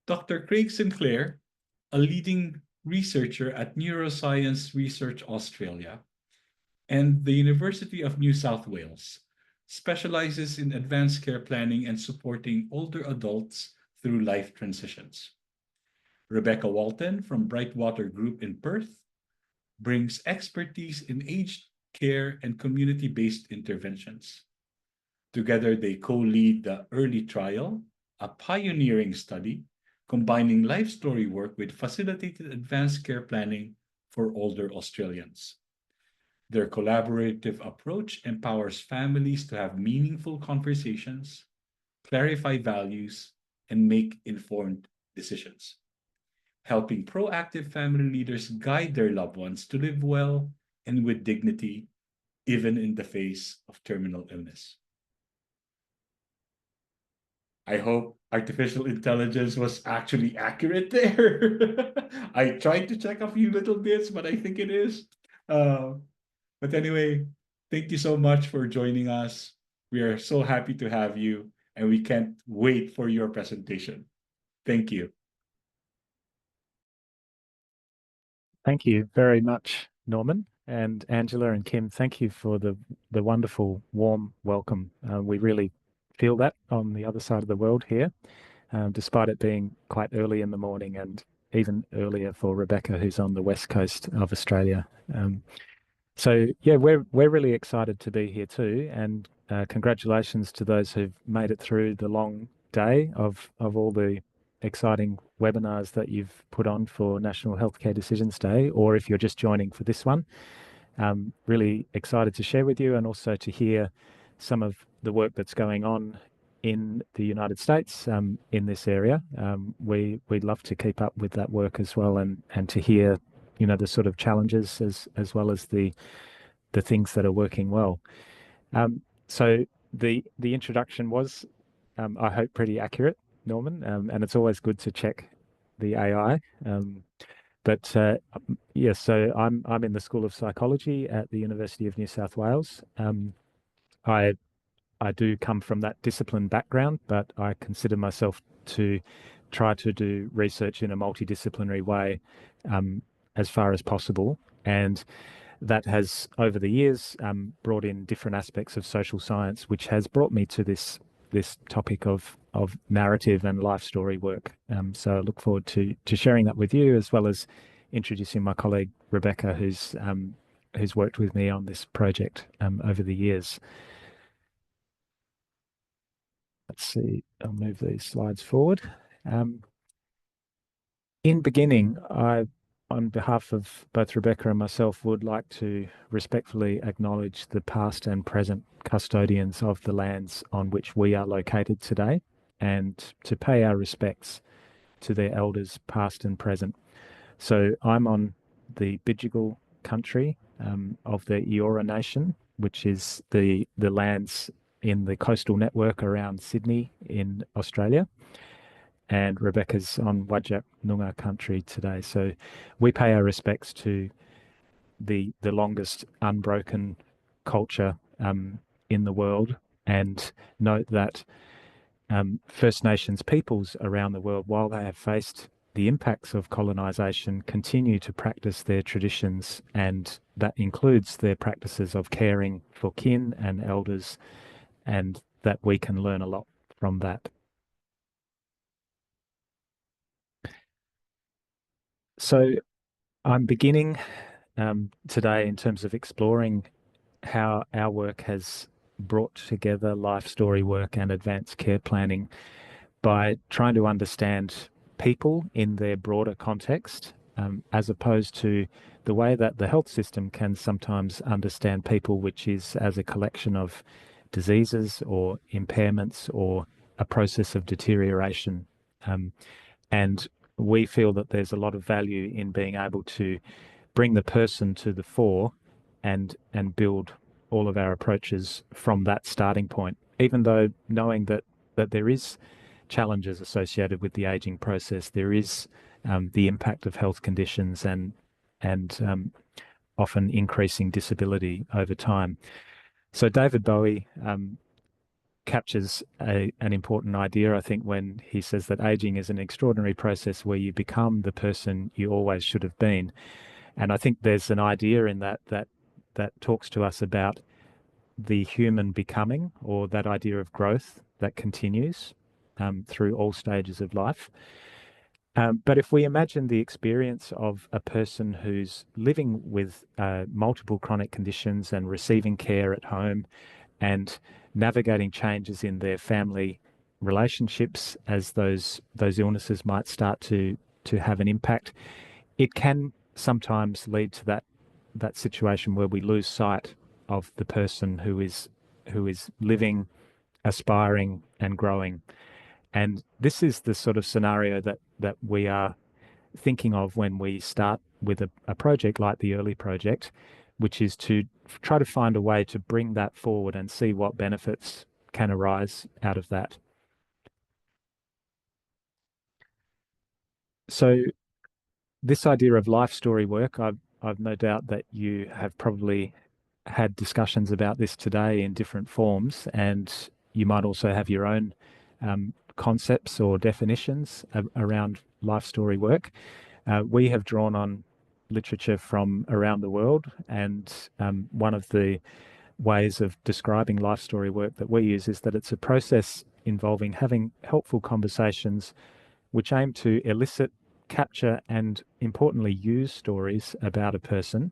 Dr. Craig Sinclair, a leading researcher at Neuroscience Research Australia and the University of New South Wales, specializes in advanced care planning and supporting older adults through life transitions. Rebecca Walton from Brightwater Group in Perth brings expertise in aged care and community-based interventions. Together, they co-lead the EARLI trial, a pioneering study combining life story work with facilitated advanced care planning for older Australians. Their collaborative approach empowers families to have meaningful conversations, clarify values, and make informed decisions, helping proactive family leaders guide their loved ones to live well and with dignity, even in the face of terminal illness. I hope artificial intelligence was actually accurate there. I tried to check a few little bits, but I think it is. But anyway, thank you so much for joining us. We are so happy to have you, and we can't wait for your presentation. Thank you. Thank you very much, Norman. And Angela and Kim, thank you for the wonderful, warm welcome. We really feel that on the other side of the world here, despite it being quite early in the morning and even earlier for Rebecca, who's on the west coast of Australia. So yeah, we're really excited to be here too, and congratulations to those who've made it through the long day of all the exciting webinars that you've put on for National Healthcare Decisions Day, or if you're just joining for this one. Really excited to share with you and also to hear some of the work that's going on in the United States in this area. We'd love to keep up with that work as well, and to hear, you know, the sort of challenges as well as the things that are working well. So the introduction was, I hope, pretty accurate, Norman, and it's always good to check the AI. But yeah, so I'm in the School of Psychology at the University of New South Wales. I do come from that discipline background, but I consider myself to try to do research in a multidisciplinary way as far as possible. And that has, over the years, brought in different aspects of social science, which has brought me to this topic of narrative and life story work. So I look forward to sharing that with you, as well as introducing my colleague Rebecca, who's worked with me on this project over the years. Let's see, I'll move these slides forward. In beginning, on behalf of both Rebecca and myself, would like to respectfully acknowledge the past and present custodians of the lands on which we are located today, and to pay our respects to their elders past and present. So I'm on the Bidjigal country of the Eora Nation, which is the lands in the coastal network around Sydney in Australia. And Rebecca's on Whadjuk Noongar country today. So we pay our respects to the longest unbroken culture in the world, and note that First Nations peoples around the world, while they have faced the impacts of colonisation, continue to practice their traditions, and that includes their practices of caring for kin and elders, and that we can learn a lot from that. So I'm beginning today in terms of exploring how our work has brought together life story work and advanced care planning by trying to understand people in their broader context, as opposed to the way that the health system can sometimes understand people, which is as a collection of diseases or impairments or a process of deterioration. And we feel that there's a lot of value in being able to bring the person to the fore and build all of our approaches from that starting point, even though knowing that there is challenges associated with the aging process, there is the impact of health conditions and often increasing disability over time. So David Bowie captures an important idea, I think, when he says that aging is an extraordinary process where you become the person you always should have been. And I think there's an idea in that talks to us about the human becoming, or that idea of growth that continues through all stages of life. But if we imagine the experience of a person who's living with multiple chronic conditions and receiving care at home and navigating changes in their family relationships as those illnesses might start to have an impact, it can sometimes lead to that situation where we lose sight of the person who is living, aspiring, and growing. And this is the sort of scenario that we are thinking of when we start with a project like the EARLI project, which is to try to find a way to bring that forward and see what benefits can arise out of that. So this idea of life story work, I've no doubt that you have probably had discussions about this today in different forms, and you might also have your own concepts or definitions around life story work. We have drawn on literature from around the world, and one of the ways of describing life story work that we use is that it's a process involving having helpful conversations which aim to elicit, capture, and importantly use stories about a person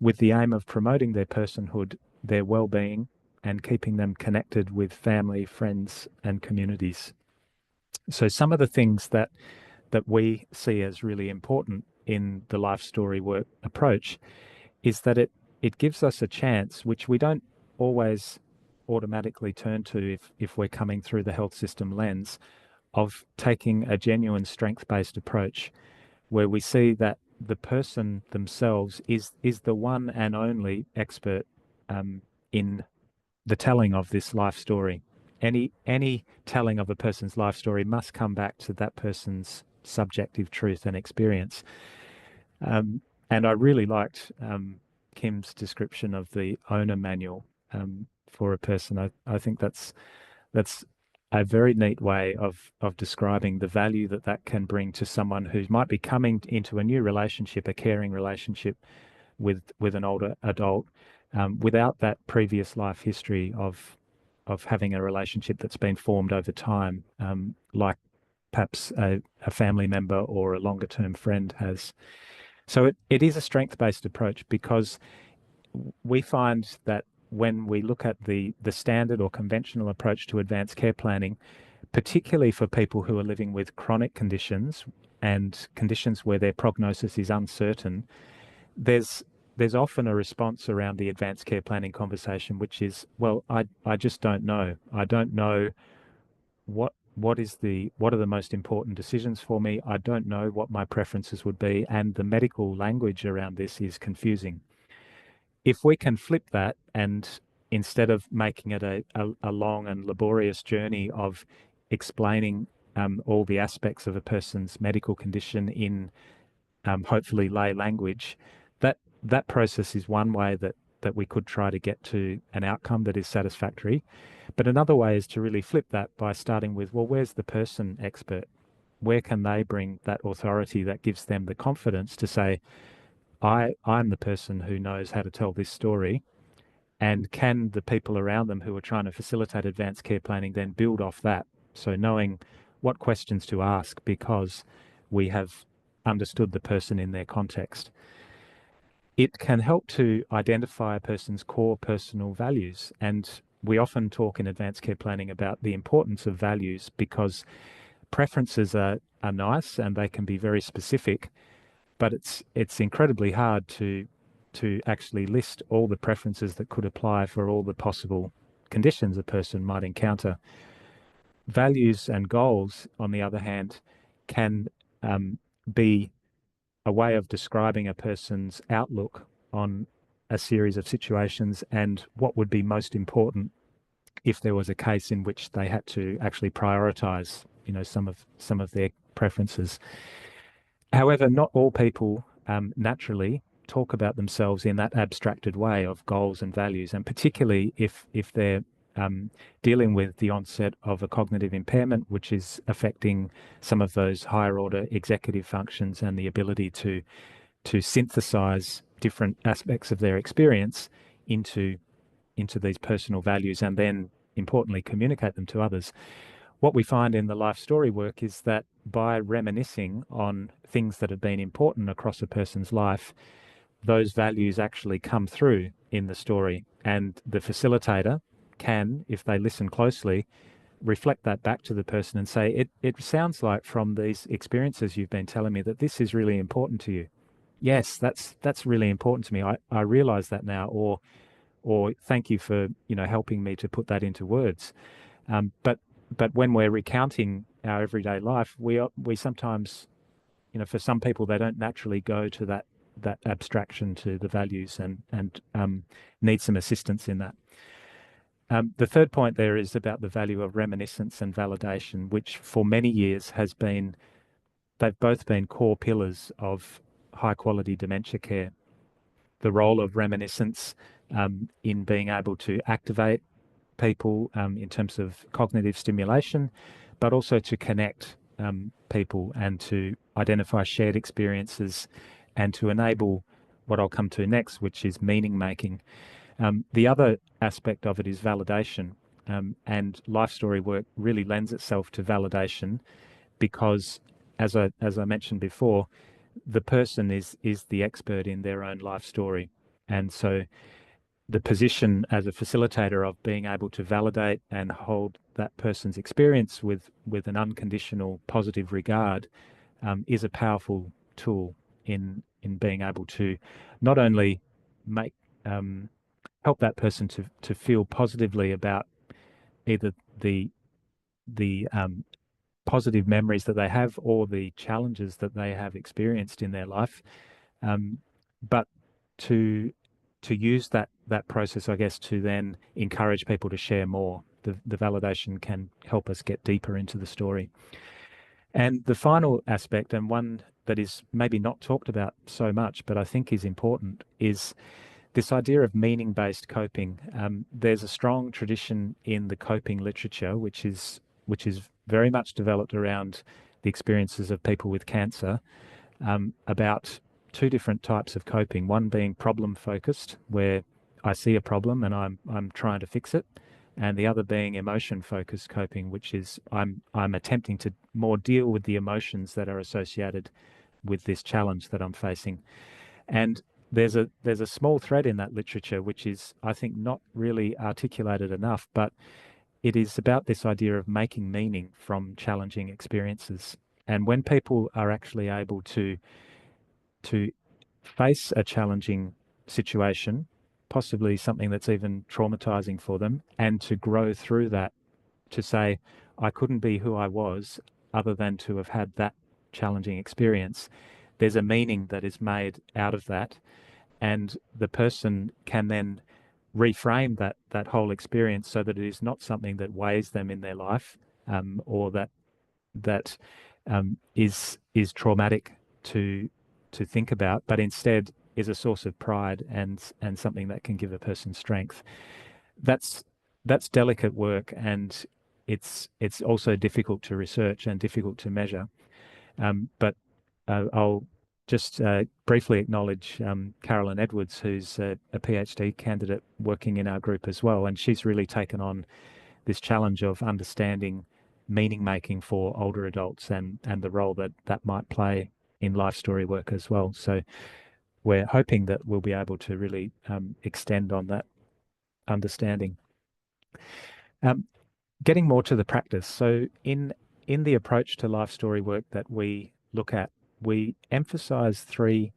with the aim of promoting their personhood, their well-being, and keeping them connected with family, friends, and communities. So some of the things that we see as really important in the life story work approach is that it gives us a chance, which we don't always automatically turn to if we're coming through the health system lens, of taking a genuine strength-based approach where we see that the person themselves is the one and only expert in the telling of this life story. Any telling of a person's life story must come back to that person's subjective truth and experience. And I really liked Kim's description of the owner manual for a person. I think that's a very neat way of describing the value that can bring to someone who might be coming into a new relationship, a caring relationship with an older adult, without that previous life history of having a relationship that's been formed over time, like perhaps a family member or a longer term friend has. So it is a strength-based approach, because we find that when we look at the standard or conventional approach to advanced care planning, particularly for people who are living with chronic conditions and conditions where their prognosis is uncertain, there's often a response around the advanced care planning conversation, which is, well, I just don't know. I don't know what are the most important decisions for me. I don't know what my preferences would be, and the medical language around this is confusing. If we can flip that, and instead of making it a long and laborious journey of explaining all the aspects of a person's medical condition in hopefully lay language, that process is one way that we could try to get to an outcome that is satisfactory. But another way is to really flip that by starting with, well, where's the person expert? Where can they bring that authority that gives them the confidence to say, I'm the person who knows how to tell this story, and can the people around them who are trying to facilitate advanced care planning then build off that? So knowing what questions to ask because we have understood the person in their context. It can help to identify a person's core personal values. And we often talk in advanced care planning about the importance of values, because preferences are nice and they can be very specific, but it's incredibly hard to actually list all the preferences that could apply for all the possible conditions a person might encounter. Values and goals, on the other hand, can be a way of describing a person's outlook on a series of situations and what would be most important if there was a case in which they had to actually prioritize, some of their preferences. However, not all people naturally talk about themselves in that abstracted way of goals and values, and particularly if they're dealing with the onset of a cognitive impairment, which is affecting some of those higher order executive functions and the ability to synthesize different aspects of their experience into these personal values and then importantly communicate them to others. What we find in the life story work is that by reminiscing on things that have been important across a person's life, those values actually come through in the story, and the facilitator can, if they listen closely, reflect that back to the person and say, it sounds like from these experiences you've been telling me that this is really important to you. Yes, that's really important to me. I realize that now, or thank you for helping me to put that into words. But when we're recounting our everyday life, we sometimes, for some people, they don't naturally go to that abstraction to the values and need some assistance in that. The third point there is about the value of reminiscence and validation, which for many years they've both been core pillars of high quality dementia care. The role of reminiscence in being able to activate people in terms of cognitive stimulation, but also to connect people and to identify shared experiences and to enable what I'll come to next, which is meaning making. The other aspect of it is validation, and life story work really lends itself to validation because, as I mentioned before, the person is the expert in their own life story, and so the position as a facilitator of being able to validate and hold that person's experience with an unconditional positive regard is a powerful tool in being able to not only make help that person to feel positively about either the positive memories that they have or the challenges that they have experienced in their life, but to use that process, I guess, to then encourage people to share more. The validation can help us get deeper into the story. And the final aspect, and one that is maybe not talked about so much, but I think is important, is this idea of meaning-based coping. There's a strong tradition in the coping literature, which is very much developed around the experiences of people with cancer, about two different types of coping. One being problem-focused, where I see a problem and I'm trying to fix it, and the other being emotion-focused coping, which is I'm attempting to more deal with the emotions that are associated with this challenge that I'm facing. And there's a small thread in that literature which is, I think, not really articulated enough, but it is about this idea of making meaning from challenging experiences. And when people are actually able to face a challenging situation, possibly something that's even traumatizing for them, and to grow through that, to say, I couldn't be who I was other than to have had that challenging experience, there's a meaning that is made out of that. And the person can then reframe that whole experience so that it is not something that weighs them in their life, or that is traumatic to think about, but instead is a source of pride and something that can give a person strength. That's delicate work, and it's also difficult to research and difficult to measure. But I'll just briefly acknowledge Carolyn Edwards, who's a PhD candidate working in our group as well, and she's really taken on this challenge of understanding meaning making for older adults and the role that might play in life story work as well. So we're hoping that we'll be able to really extend on that understanding. Getting more to the practice. So in the approach to life story work that we look at, we emphasize three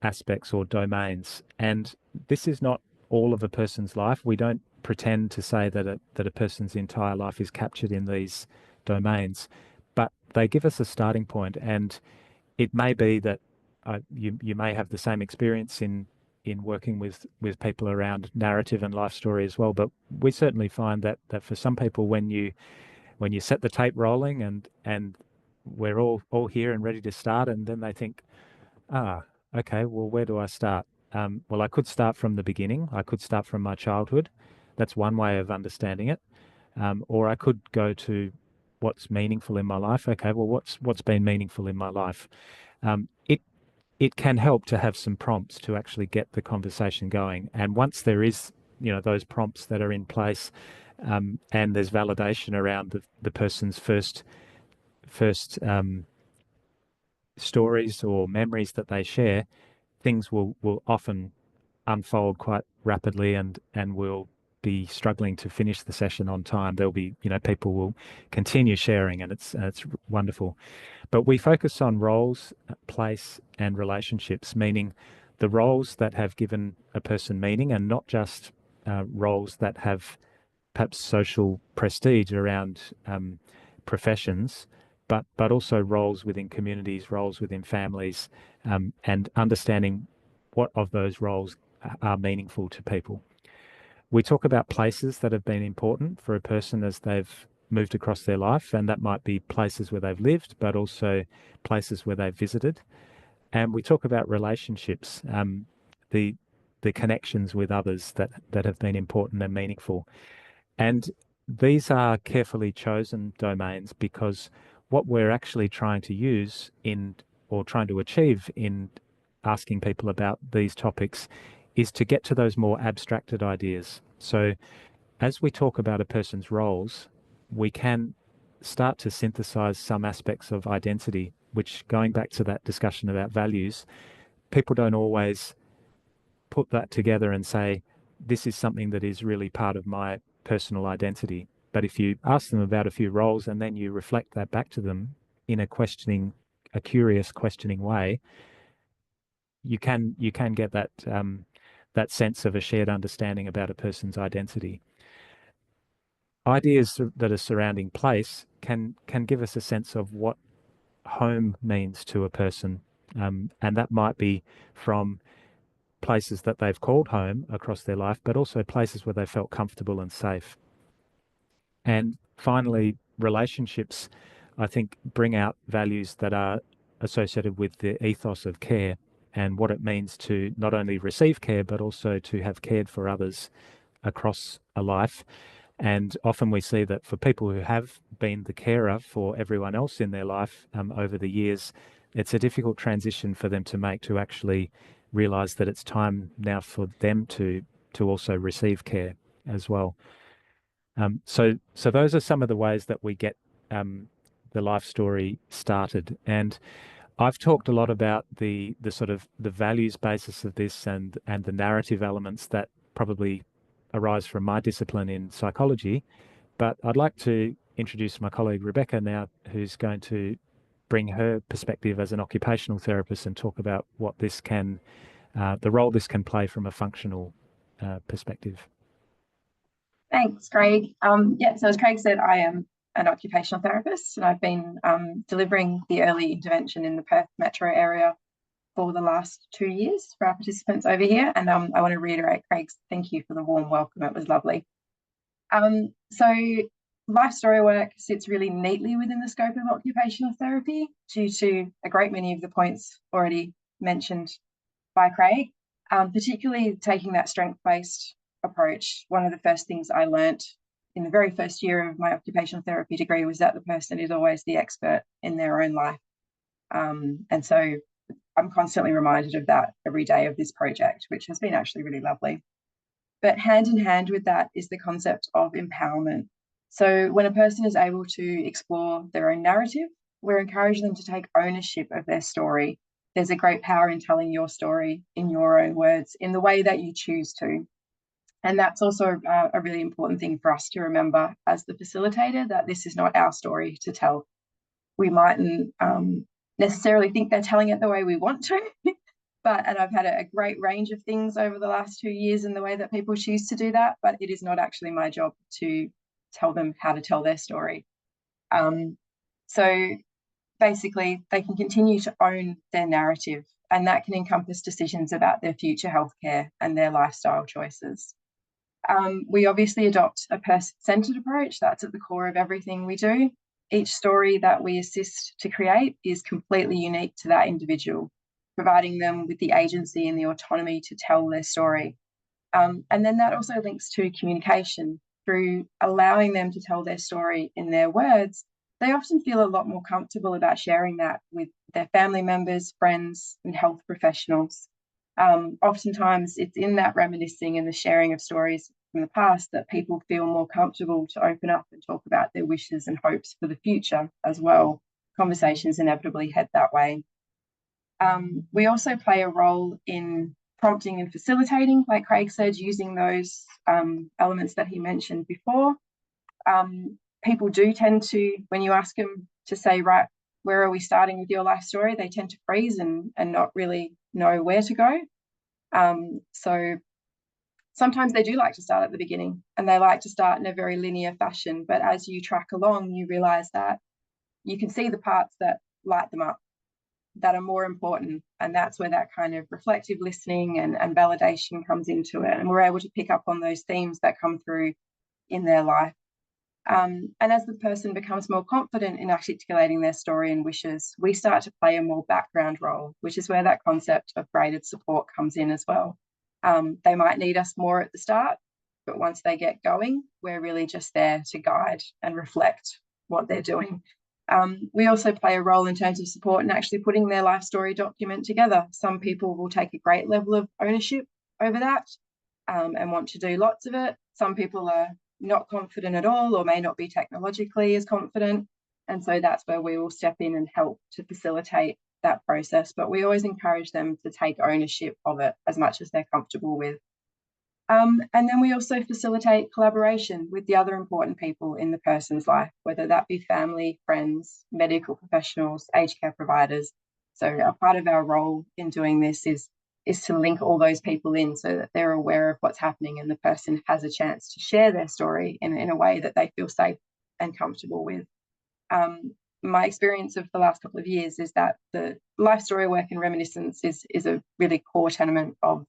aspects or domains, and this is not all of a person's life. We don't pretend to say that a person's entire life is captured in these domains, but they give us a starting point. And it may be that you may have the same experience in working with people around narrative and life story as well. But we certainly find that for some people, when you set the tape rolling and we're all here and ready to start, and then they think, okay, well, where do I start? Well, I could start from the beginning. I could start from my childhood. That's one way of understanding it. Or I could go to what's meaningful in my life. Okay, well, what's been meaningful in my life? It can help to have some prompts to actually get the conversation going. And once there is, those prompts that are in place, and there's validation around the person's first stories or memories that they share, things will often unfold quite rapidly, and we'll be struggling to finish the session on time. There'll be, people will continue sharing, and it's wonderful. But we focus on roles, place, and relationships, meaning the roles that have given a person meaning, and not just roles that have perhaps social prestige around professions, but also roles within communities, roles within families, and understanding what of those roles are meaningful to people. We talk about places that have been important for a person as they've moved across their life, and that might be places where they've lived, but also places where they've visited. And we talk about relationships, the connections with others that have been important and meaningful. And these are carefully chosen domains because what we're actually trying to use or trying to achieve in asking people about these topics is to get to those more abstracted ideas. So as we talk about a person's roles, we can start to synthesize some aspects of identity, which, going back to that discussion about values, people don't always put that together and say, this is something that is really part of my personal identity. But if you ask them about a few roles and then you reflect that back to them in a curious questioning way, you can get that sense of a shared understanding about a person's identity. Ideas that are surrounding place can give us a sense of what home means to a person, and that might be from places that they've called home across their life, but also places where they felt comfortable and safe. And finally, relationships, I think, bring out values that are associated with the ethos of care and what it means to not only receive care, but also to have cared for others across a life. And often we see that for people who have been the carer for everyone else in their life over the years, it's a difficult transition for them to make, to actually realize that it's time now for them to also receive care as well. So those are some of the ways that we get the life story started. And I've talked a lot about the sort of the values basis of this and the narrative elements that probably arise from my discipline in psychology. But I'd like to introduce my colleague Rebecca now, who's going to bring her perspective as an occupational therapist and talk about what this the role this can play from a functional perspective. Thanks, Craig. So as Craig said, I am an occupational therapist, and I've been delivering the early intervention in the Perth metro area for the last 2 years for our participants over here. And I want to reiterate Craig's thank you for the warm welcome. It was lovely. So life story work sits really neatly within the scope of occupational therapy due to a great many of the points already mentioned by Craig, particularly taking that strength-based approach. One of the first things I learnt in the very first year of my occupational therapy degree was that the person is always the expert in their own life. And so I'm constantly reminded of that every day of this project, which has been actually really lovely. But hand in hand with that is the concept of empowerment. So when a person is able to explore their own narrative, we're encouraging them to take ownership of their story. There's a great power in telling your story in your own words, in the way that you choose to. And that's also a really important thing for us to remember as the facilitator, that this is not our story to tell. We mightn't necessarily think they're telling it the way we want to, and I've had a great range of things over the last 2 years in the way that people choose to do that, but it is not actually my job to tell them how to tell their story. So basically, they can continue to own their narrative, and that can encompass decisions about their future healthcare and their lifestyle choices. We obviously adopt a person-centered approach. That's at the core of everything we do. Each story that we assist to create is completely unique to that individual, providing them with the agency and the autonomy to tell their story. And then that also links to communication. Through allowing them to tell their story in their words, they often feel a lot more comfortable about sharing that with their family members, friends, and health professionals. Oftentimes, it's in that reminiscing and the sharing of stories from the past that people feel more comfortable to open up and talk about their wishes and hopes for the future as well. Conversations inevitably head that way. We also play a role in prompting and facilitating, like Craig said, using those elements that he mentioned before. People do tend to, when you ask them to say, right, where are we starting with your life story, they tend to freeze and not really know where to go. So sometimes they do like to start at the beginning, and they like to start in a very linear fashion. But as you track along, you realize that you can see the parts that light them up, that are more important. And that's where that kind of reflective listening and validation comes into it. And we're able to pick up on those themes that come through in their life. And as the person becomes more confident in articulating their story and wishes, we start to play a more background role, which is where that concept of graded support comes in as well. They might need us more at the start, but once they get going, we're really just there to guide and reflect what they're doing. We also play a role in terms of support and actually putting their life story document together. Some people will take a great level of ownership over that and want to do lots of it. Some people are not confident at all, or may not be technologically as confident. And so that's where we will step in and help to facilitate that process. But we always encourage them to take ownership of it as much as they're comfortable with. And then we also facilitate collaboration with the other important people in the person's life, whether that be family, friends, medical professionals, aged care providers. So a part of our role in doing this is to link all those people in so that they're aware of what's happening and the person has a chance to share their story in a way that they feel safe and comfortable with. My experience of the last couple of years is that the life story work and reminiscence is a really core tenement of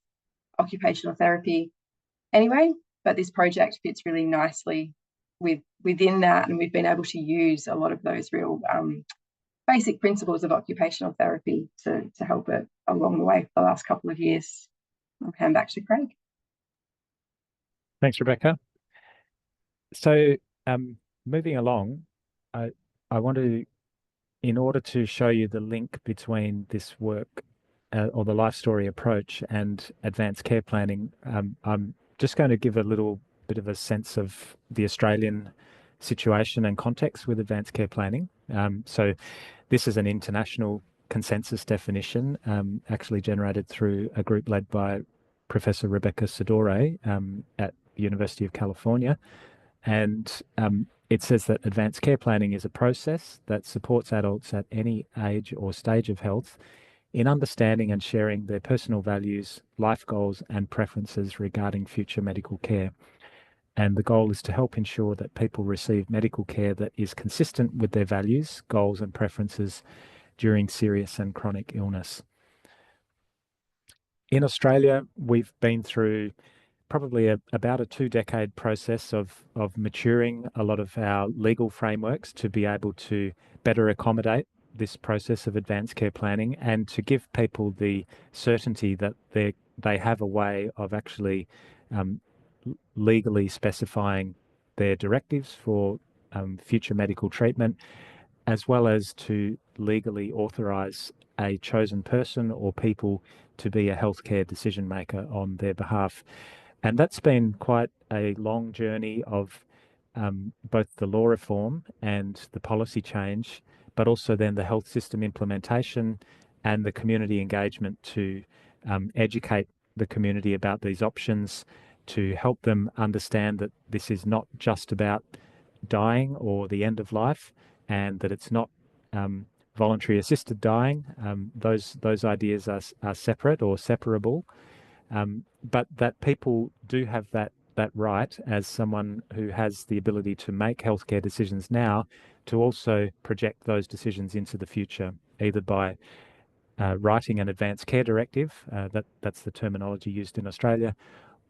occupational therapy anyway, but this project fits really nicely within that, and we've been able to use a lot of those real basic principles of occupational therapy to help it along the way for the last couple of years. I'll hand back to Craig. Thanks, Rebecca. So moving along, I want to, in order to show you the link between this work or the life story approach and advanced care planning, I'm just going to give a little bit of a sense of the Australian situation and context with advanced care planning. So this is an international consensus definition, actually generated through a group led by Professor Rebecca Sidore at the University of California. And it says that advanced care planning is a process that supports adults at any age or stage of health in understanding and sharing their personal values, life goals, and preferences regarding future medical care. And the goal is to help ensure that people receive medical care that is consistent with their values, goals, and preferences during serious and chronic illness. In Australia, we've been through probably about a 2-decade process of maturing a lot of our legal frameworks to be able to better accommodate this process of advanced care planning and to give people the certainty that they have a way of actually legally specifying their directives for future medical treatment, as well as to legally authorise a chosen person or people to be a healthcare decision maker on their behalf. And that's been quite a long journey of both the law reform and the policy change, but also then the health system implementation and the community engagement to educate the community about these options, to help them understand that this is not just about dying or the end of life, and that it's not voluntary assisted dying. Those ideas are separate or separable, but that people do have that right as someone who has the ability to make healthcare decisions now to also project those decisions into the future, either by writing an advanced care directive, that's the terminology used in Australia,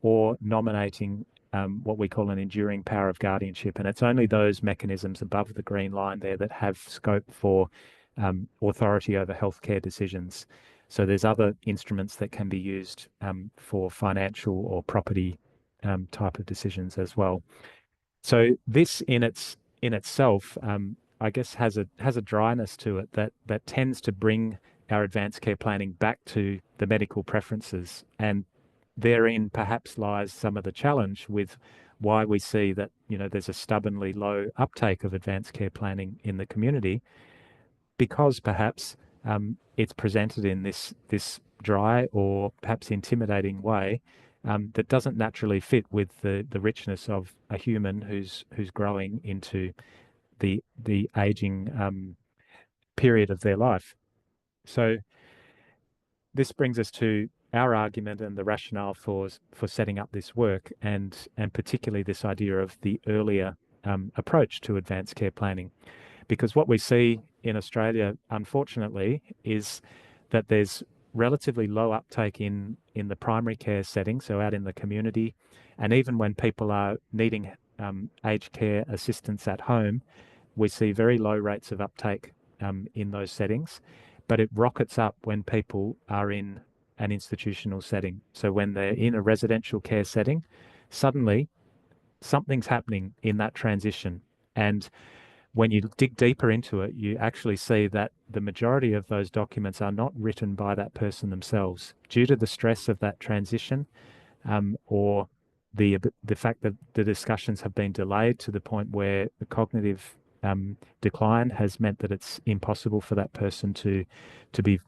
or nominating what we call an enduring power of guardianship. And it's only those mechanisms above the green line there that have scope for authority over healthcare decisions. So there's other instruments that can be used for financial or property type of decisions as well. So this in itself, I guess, has a dryness to it that tends to bring our advanced care planning back to the medical preferences, and therein perhaps lies some of the challenge with why we see that, you know, there's a stubbornly low uptake of advanced care planning in the community, because perhaps it's presented in this dry or perhaps intimidating way that doesn't naturally fit with the richness of a human who's growing into the aging period of their life. So this brings us to our argument and the rationale for setting up this work, and particularly this idea of the earlier approach to advanced care planning. Because what we see in Australia, unfortunately, is that there's relatively low uptake in the primary care setting, so out in the community, and even when people are needing aged care assistance at home, we see very low rates of uptake in those settings. But it rockets up when people are in an institutional setting. So when they're in a residential care setting, suddenly something's happening in that transition. And when you dig deeper into it, you actually see that the majority of those documents are not written by that person themselves due to the stress of that transition, or the fact that the discussions have been delayed to the point where the cognitive decline has meant that it's impossible for that person to be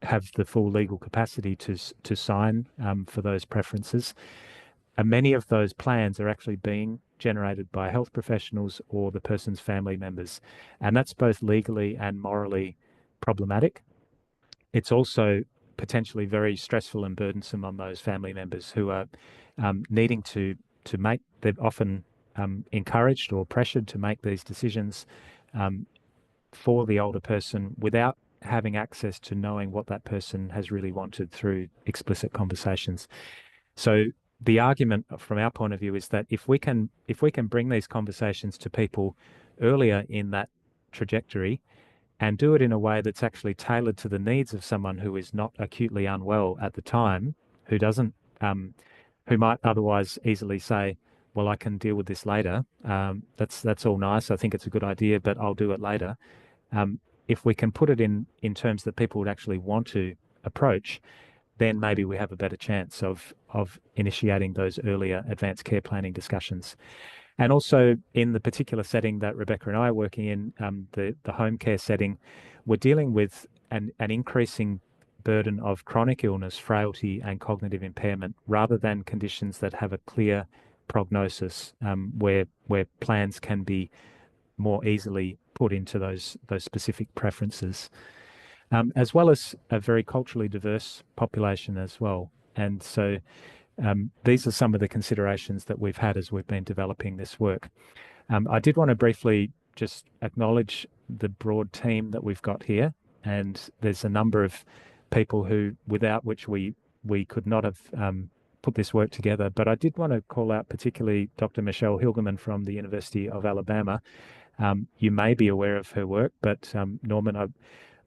have the full legal capacity to sign for those preferences. And many of those plans are actually being generated by health professionals or the person's family members. And that's both legally and morally problematic. It's also potentially very stressful and burdensome on those family members who are needing to make, they're often encouraged or pressured to make these decisions for the older person without having access to knowing what that person has really wanted through explicit conversations. So the argument from our point of view is that if we can bring these conversations to people earlier in that trajectory and do it in a way that's actually tailored to the needs of someone who is not acutely unwell at the time, who doesn't, who might otherwise easily say, well, I can deal with this later. That's all nice. I think it's a good idea, but I'll do it later. If we can put it in terms that people would actually want to approach, then maybe we have a better chance of initiating those earlier advanced care planning discussions. And also in the particular setting that Rebecca and I are working in, the home care setting, we're dealing with an increasing burden of chronic illness, frailty, and cognitive impairment, rather than conditions that have a clear prognosis, where plans can be more easily put into those specific preferences. As well as a very culturally diverse population as well. And so these are some of the considerations that we've had as we've been developing this work. I did want to briefly just acknowledge the broad team that we've got here. And there's a number of people without which we could not have put this work together. But I did want to call out particularly Dr. Michelle Hilgerman from the University of Alabama. You may be aware of her work, but Norman,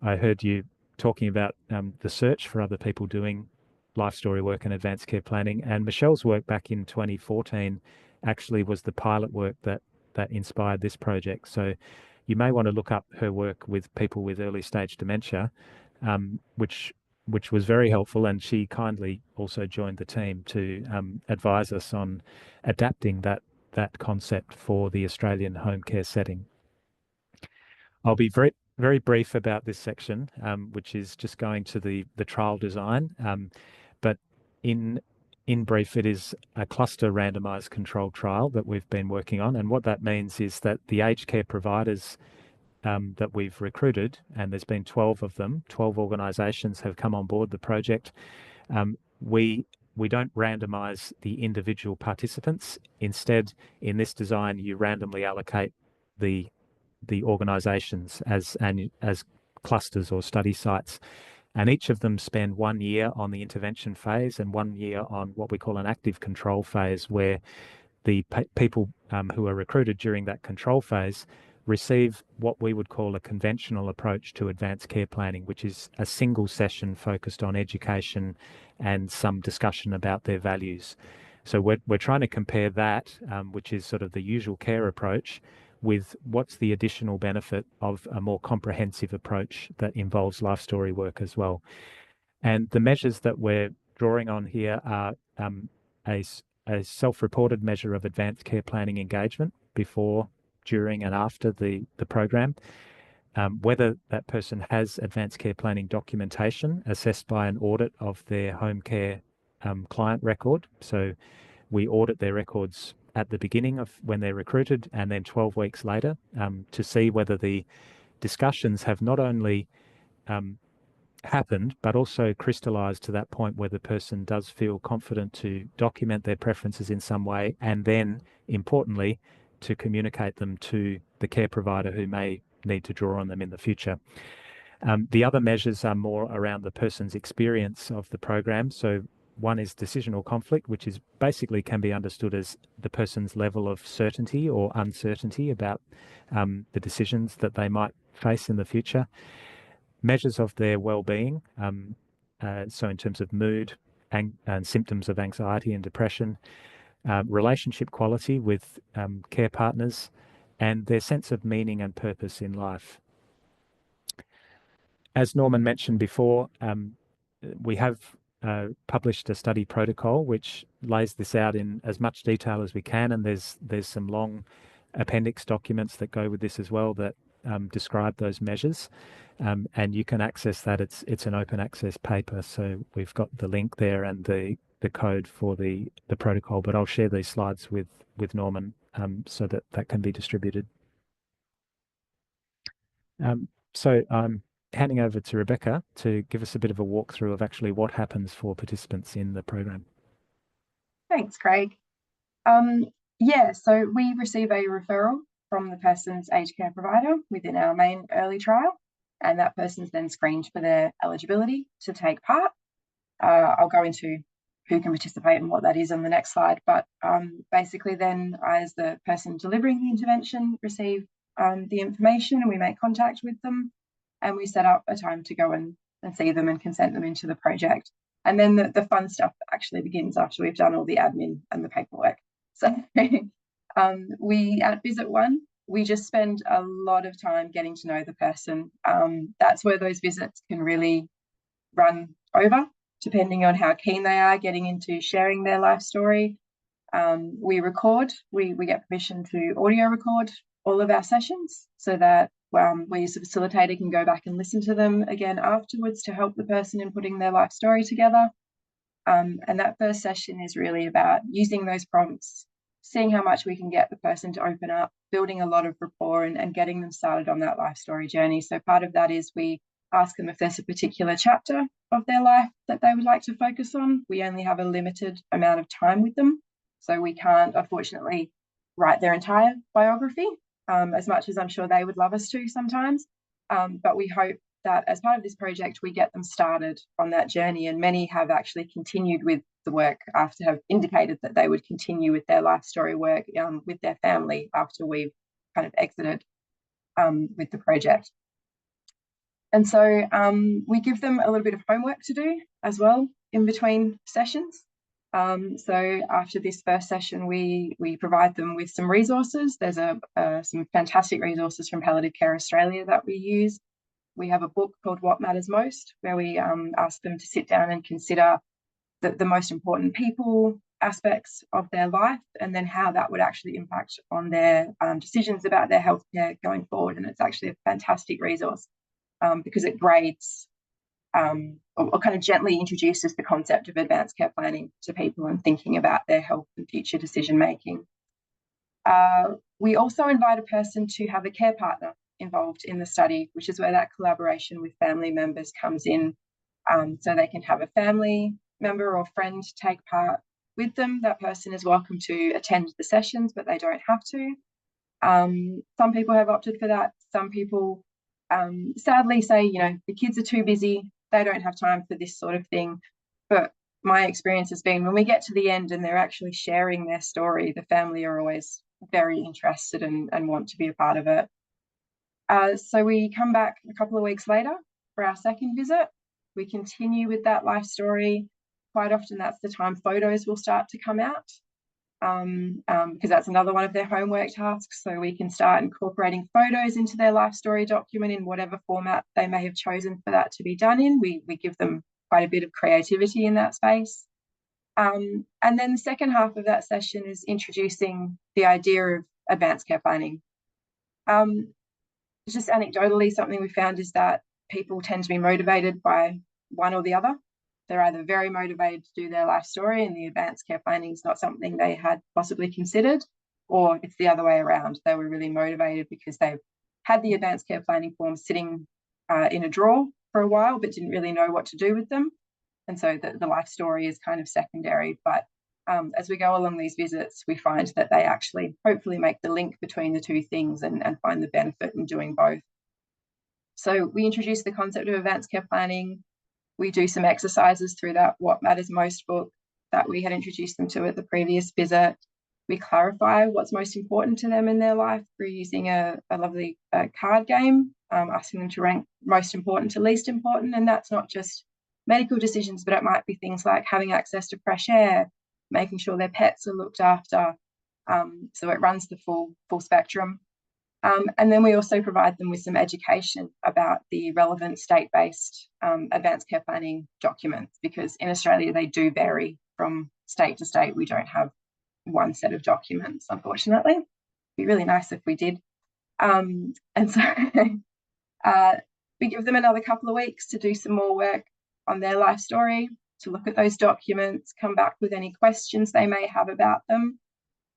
I heard you talking about the search for other people doing life story work and advanced care planning. And Michelle's work back in 2014 actually was the pilot work that inspired this project. So you may want to look up her work with people with early stage dementia, which was very helpful. And she kindly also joined the team to advise us on adapting that concept for the Australian home care setting. I'll be very brief about this section, which is just going to the trial design. But in brief, it is a cluster randomized controlled trial that we've been working on. And what that means is that the aged care providers that we've recruited, and there's been 12 of them, 12 organisations have come on board the project. We don't randomise the individual participants. Instead, in this design, you randomly allocate the organisations as clusters or study sites, and each of them spend 1 year on the intervention phase and 1 year on what we call an active control phase, where the people who are recruited during that control phase receive what we would call a conventional approach to advanced care planning, which is a single session focused on education and some discussion about their values. So we're trying to compare that, which is sort of the usual care approach, with what's the additional benefit of a more comprehensive approach that involves life story work as well. And the measures that we're drawing on here are a self-reported measure of advanced care planning engagement before, during and after the program, whether that person has advanced care planning documentation assessed by an audit of their home care client record. So we audit their records at the beginning of when they're recruited and then 12 weeks later to see whether the discussions have not only happened, but also crystallized to that point where the person does feel confident to document their preferences in some way, and then, importantly, to communicate them to the care provider who may need to draw on them in the future. The other measures are more around the person's experience of the program. So one is decisional conflict, which is basically can be understood as the person's level of certainty or uncertainty about the decisions that they might face in the future. Measures of their well-being, so in terms of mood and symptoms of anxiety and depression, relationship quality with care partners, and their sense of meaning and purpose in life. As Norman mentioned before, we have published a study protocol which lays this out in as much detail as we can, and there's some long appendix documents that go with this as well that describe those measures, and you can access that. It's an open access paper, so we've got the link there and the code for the protocol, but I'll share these slides with Norman so that can be distributed. So I'm handing over to Rebecca to give us a bit of a walkthrough of actually what happens for participants in the program. Thanks, Craig. So we receive a referral from the person's aged care provider within our main EARLI trial, and that person's then screened for their eligibility to take part. I'll go into who can participate and what that is on the next slide, but basically then I, as the person delivering the intervention, receive the information, and we make contact with them, and we set up a time to go and see them and consent them into the project. And then the fun stuff actually begins after we've done all the admin and the paperwork. So we, at visit 1, we just spend a lot of time getting to know the person. That's where those visits can really run over, depending on how keen they are getting into sharing their life story. We record, we get permission to audio record all of our sessions so that we as a facilitator can go back and listen to them again afterwards to help the person in putting their life story together. And that first session is really about using those prompts, seeing how much we can get the person to open up, building a lot of rapport and getting them started on that life story journey. So part of that is we ask them if there's a particular chapter of their life that they would like to focus on. We only have a limited amount of time with them, so we can't, unfortunately, write their entire biography, as much as I'm sure they would love us to sometimes. But we hope that as part of this project, we get them started on that journey, and many have actually continued with the work after have indicated that they would continue with their life story work with their family after we've kind of exited with the project. And so we give them a little bit of homework to do as well in between sessions. So after this first session, we provide them with some resources. There's some fantastic resources from Palliative Care Australia that we use. We have a book called What Matters Most, where we ask them to sit down and consider the most important people aspects of their life, and then how that would actually impact on their decisions about their healthcare going forward. And it's actually a fantastic resource because it grades or kind of gently introduces the concept of advanced care planning to people and thinking about their health and future decision making. We also invite a person to have a care partner involved in the study, which is where that collaboration with family members comes in. So they can have a family member or friend take part with them. That person is welcome to attend the sessions, but they don't have to. Some people have opted for that. Some people sadly say, the kids are too busy, they don't have time for this sort of thing. But my experience has been when we get to the end and they're actually sharing their story, the family are always very interested and want to be a part of it. So we come back a couple of weeks later for our second visit. We continue with that life story. Quite often that's the time photos will start to come out, because that's another one of their homework tasks. So we can start incorporating photos into their life story document in whatever format they may have chosen for that to be done in. We give them quite a bit of creativity in that space. And then the second half of that session is introducing the idea of advanced care planning. Just anecdotally, something we found is that people tend to be motivated by one or the other. They're either very motivated to do their life story and the advanced care planning is not something they had possibly considered, or it's the other way around. They were really motivated because they've had the advanced care planning forms sitting in a drawer for a while, but didn't really know what to do with them. And so the life story is kind of secondary. But as we go along these visits, we find that they actually hopefully make the link between the two things and find the benefit in doing both. So we introduce the concept of advanced care planning. We do some exercises through that What Matters Most book that we had introduced them to at the previous visit. We clarify what's most important to them in their life through using a lovely card game, asking them to rank most important to least important. And that's not just medical decisions, but it might be things like having access to fresh air, making sure their pets are looked after. So it runs the full spectrum. And then we also provide them with some education about the relevant state-based advanced care planning documents, because in Australia they do vary from state to state. We don't have one set of documents, unfortunately. It'd be really nice if we did. And so we give them another couple of weeks to do some more work on their life story, to look at those documents, come back with any questions they may have about them.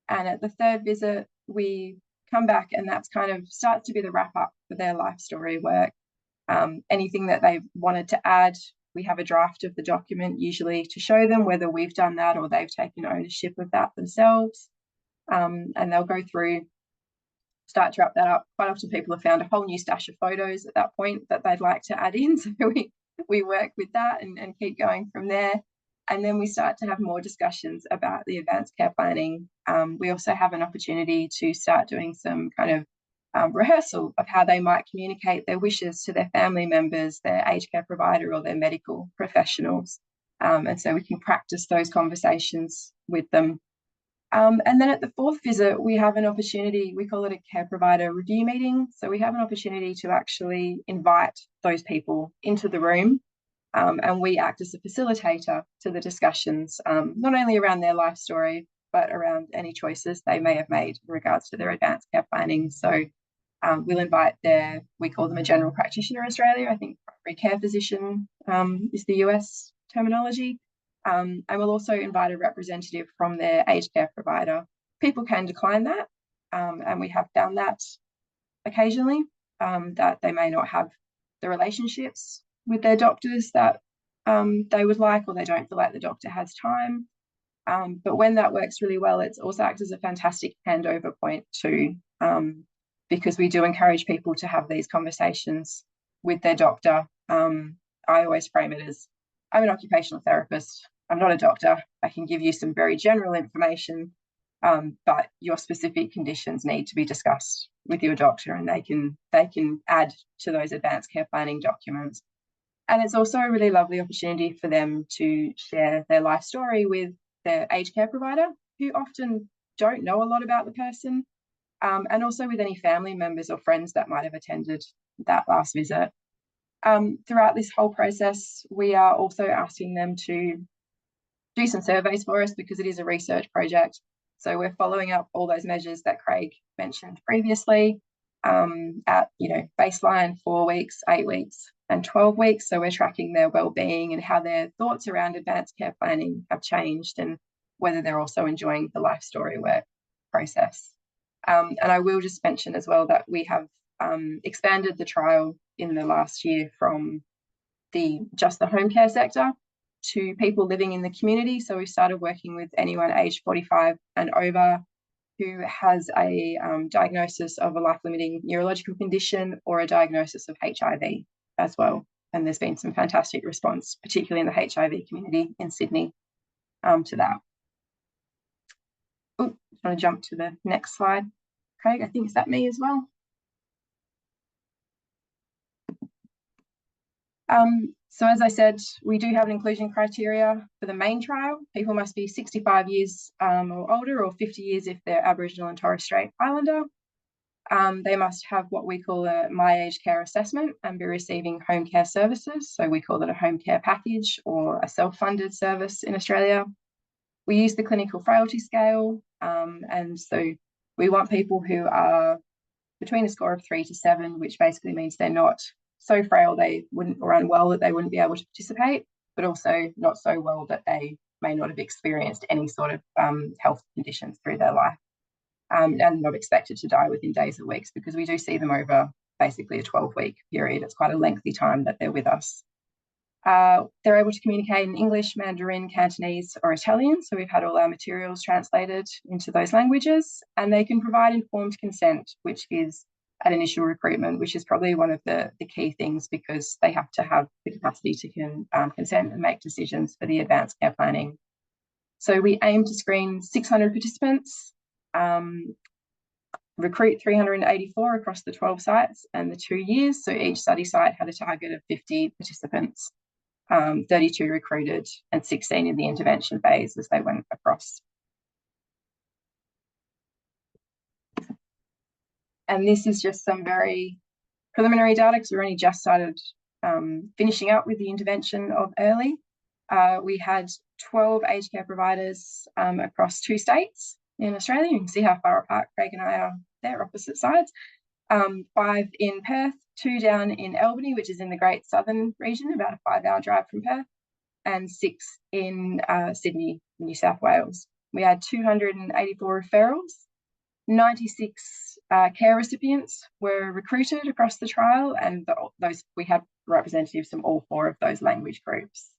And at the third visit, we come back, and that's kind of starts to be the wrap up for their life story work. Anything that they wanted to add, we have a draft of the document usually to show them, whether we've done that or they've taken ownership of that themselves. And they'll go through, start to wrap that up. Quite often people have found a whole new stash of photos at that point that they'd like to add in. So we work with that and keep going from there. And then we start to have more discussions about the advanced care planning. We also have an opportunity to start doing some kind of rehearsal of how they might communicate their wishes to their family members, their aged care provider, or their medical professionals. And so we can practice those conversations with them. And then at the fourth visit, we have an opportunity, we call it a care provider review meeting. So we have an opportunity to actually invite those people into the room. And we act as a facilitator to the discussions, not only around their life story, but around any choices they may have made in regards to their advanced care planning. So we'll invite we call them a general practitioner in Australia. I think primary care physician is the US terminology. And we'll also invite a representative from their aged care provider. People can decline that, and we have found that occasionally, that they may not have the relationships with their doctors that they would like, or they don't feel like the doctor has time. But when that works really well, it also acts as a fantastic handover point too, because we do encourage people to have these conversations with their doctor. I always frame it as, I'm an occupational therapist, I'm not a doctor. I can give you some very general information, but your specific conditions need to be discussed with your doctor, and they can add to those advanced care planning documents. And it's also a really lovely opportunity for them to share their life story with their aged care provider, who often don't know a lot about the person, and also with any family members or friends that might have attended that last visit. Throughout this whole process, we are also asking them to do some surveys for us, because it is a research project. So we're following up all those measures that Craig mentioned previously at baseline 4 weeks, 8 weeks, and 12 weeks. So we're tracking their well-being and how their thoughts around advanced care planning have changed, and whether they're also enjoying the life story work process. And I will just mention as well that we have expanded the trial in the last year from just the home care sector to people living in the community. So we started working with anyone aged 45 and over who has a diagnosis of a life-limiting neurological condition or a diagnosis of HIV as well. And there's been some fantastic response, particularly in the HIV community in Sydney, to that. Oh, I'm going to jump to the next slide. Craig, I think, is that me as well? So as I said, we do have an inclusion criteria for the main trial. People must be 65 years or older, or 50 years if they're Aboriginal and Torres Strait Islander. They must have what we call a My Aged Care assessment and be receiving home care services. So we call it a home care package or a self-funded service in Australia. We use the clinical frailty scale. And so we want people who are between a score of 3 to 7, which basically means they're not so frail they wouldn't, or unwell that they wouldn't be able to participate, but also not so well that they may not have experienced any sort of health conditions through their life, and not expected to die within days or weeks, because we do see them over basically a 12-week period. It's quite a lengthy time that they're with us. They're able to communicate in English, Mandarin, Cantonese, or Italian. So we've had all our materials translated into those languages, and they can provide informed consent, which is at initial recruitment, which is probably one of the key things, because they have to have the capacity to consent and make decisions for the advanced care planning. So we aim to screen 600 participants, recruit 384 across the 12 sites and the 2 years. So each study site had a target of 50 participants. 32 recruited and 16 in the intervention phase as they went across. And this is just some very preliminary data, because we're only just started finishing up with the intervention of EARLI. We had 12 aged care providers across 2 states in Australia. You can see how far apart Craig and I are there, opposite sides. 5 in Perth, 2 down in Albany, which is in the Great Southern region, about a 5-hour drive from Perth, and 6 in Sydney, New South Wales. We had 284 referrals. 96 care recipients were recruited across the trial, and those we had representatives from all 4 of those language groups.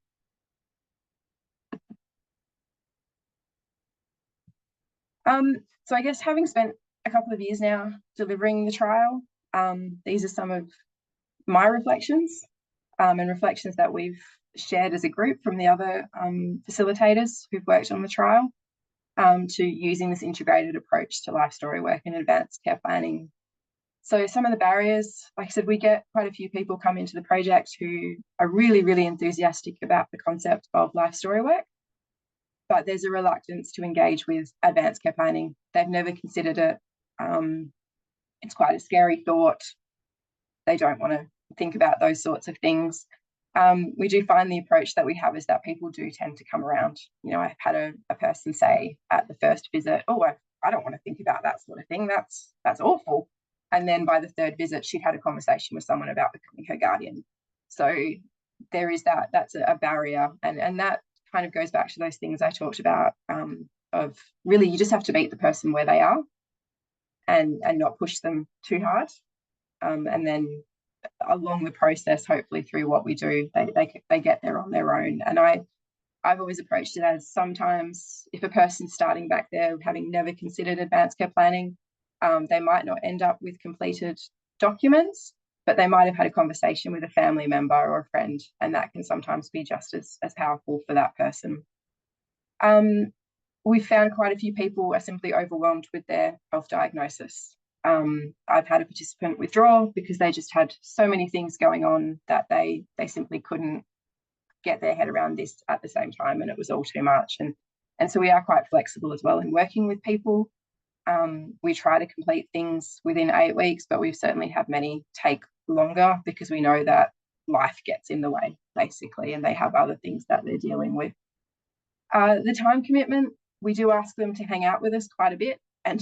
So I guess, having spent a couple of years now delivering the trial, these are some of my reflections, and reflections that we've shared as a group from the other facilitators who've worked on the trial, to using this integrated approach to life story work and advanced care planning. So some of the barriers, like I said, we get quite a few people come into the project who are really, really enthusiastic about the concept of life story work, but there's a reluctance to engage with advanced care planning. They've never considered it. It's quite a scary thought. They don't want to think about those sorts of things. We do find the approach that we have is that people do tend to come around. You know, I've had a person say at the first visit, oh, I don't want to think about that sort of thing. That's awful. And then by the 3rd visit, she'd had a conversation with someone about becoming her guardian. So there is that's a barrier. And that kind of goes back to those things I talked about, of really, you just have to meet the person where they are and not push them too hard. And then along the process, hopefully through what we do, they get there on their own. And I've always approached it as, sometimes if a person's starting back there having never considered advanced care planning, they might not end up with completed documents, but they might have had a conversation with a family member or a friend, and that can sometimes be just as powerful for that person. We've found quite a few people are simply overwhelmed with their health diagnosis. I've had a participant withdraw because they just had so many things going on that they simply couldn't get their head around this at the same time, and it was all too much. And so we are quite flexible as well in working with people. We try to complete things within 8 weeks, but we've certainly had many take longer because we know that life gets in the way, basically, and they have other things that they're dealing with. The time commitment, we do ask them to hang out with us quite a bit and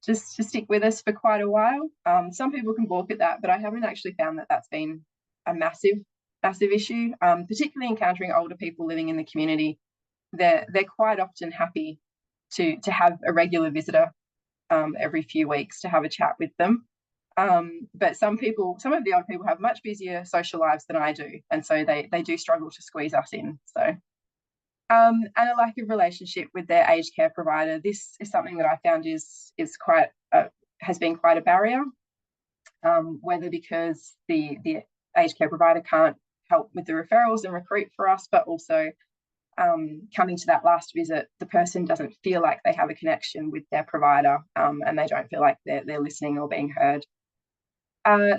just to stick with us for quite a while. Some people can balk at that, but I haven't actually found that that's been a massive issue, particularly encountering older people living in the community. They're quite often happy to have a regular visitor every few weeks to have a chat with them. But some of the older people have much busier social lives than I do, and so they do struggle to squeeze us in. So, and a lack of relationship with their aged care provider. This is something that I found has been quite a barrier, whether because the aged care provider can't help with the referrals and recruit for us, but also coming to that last visit, the person doesn't feel like they have a connection with their provider, and they don't feel like they're listening or being heard.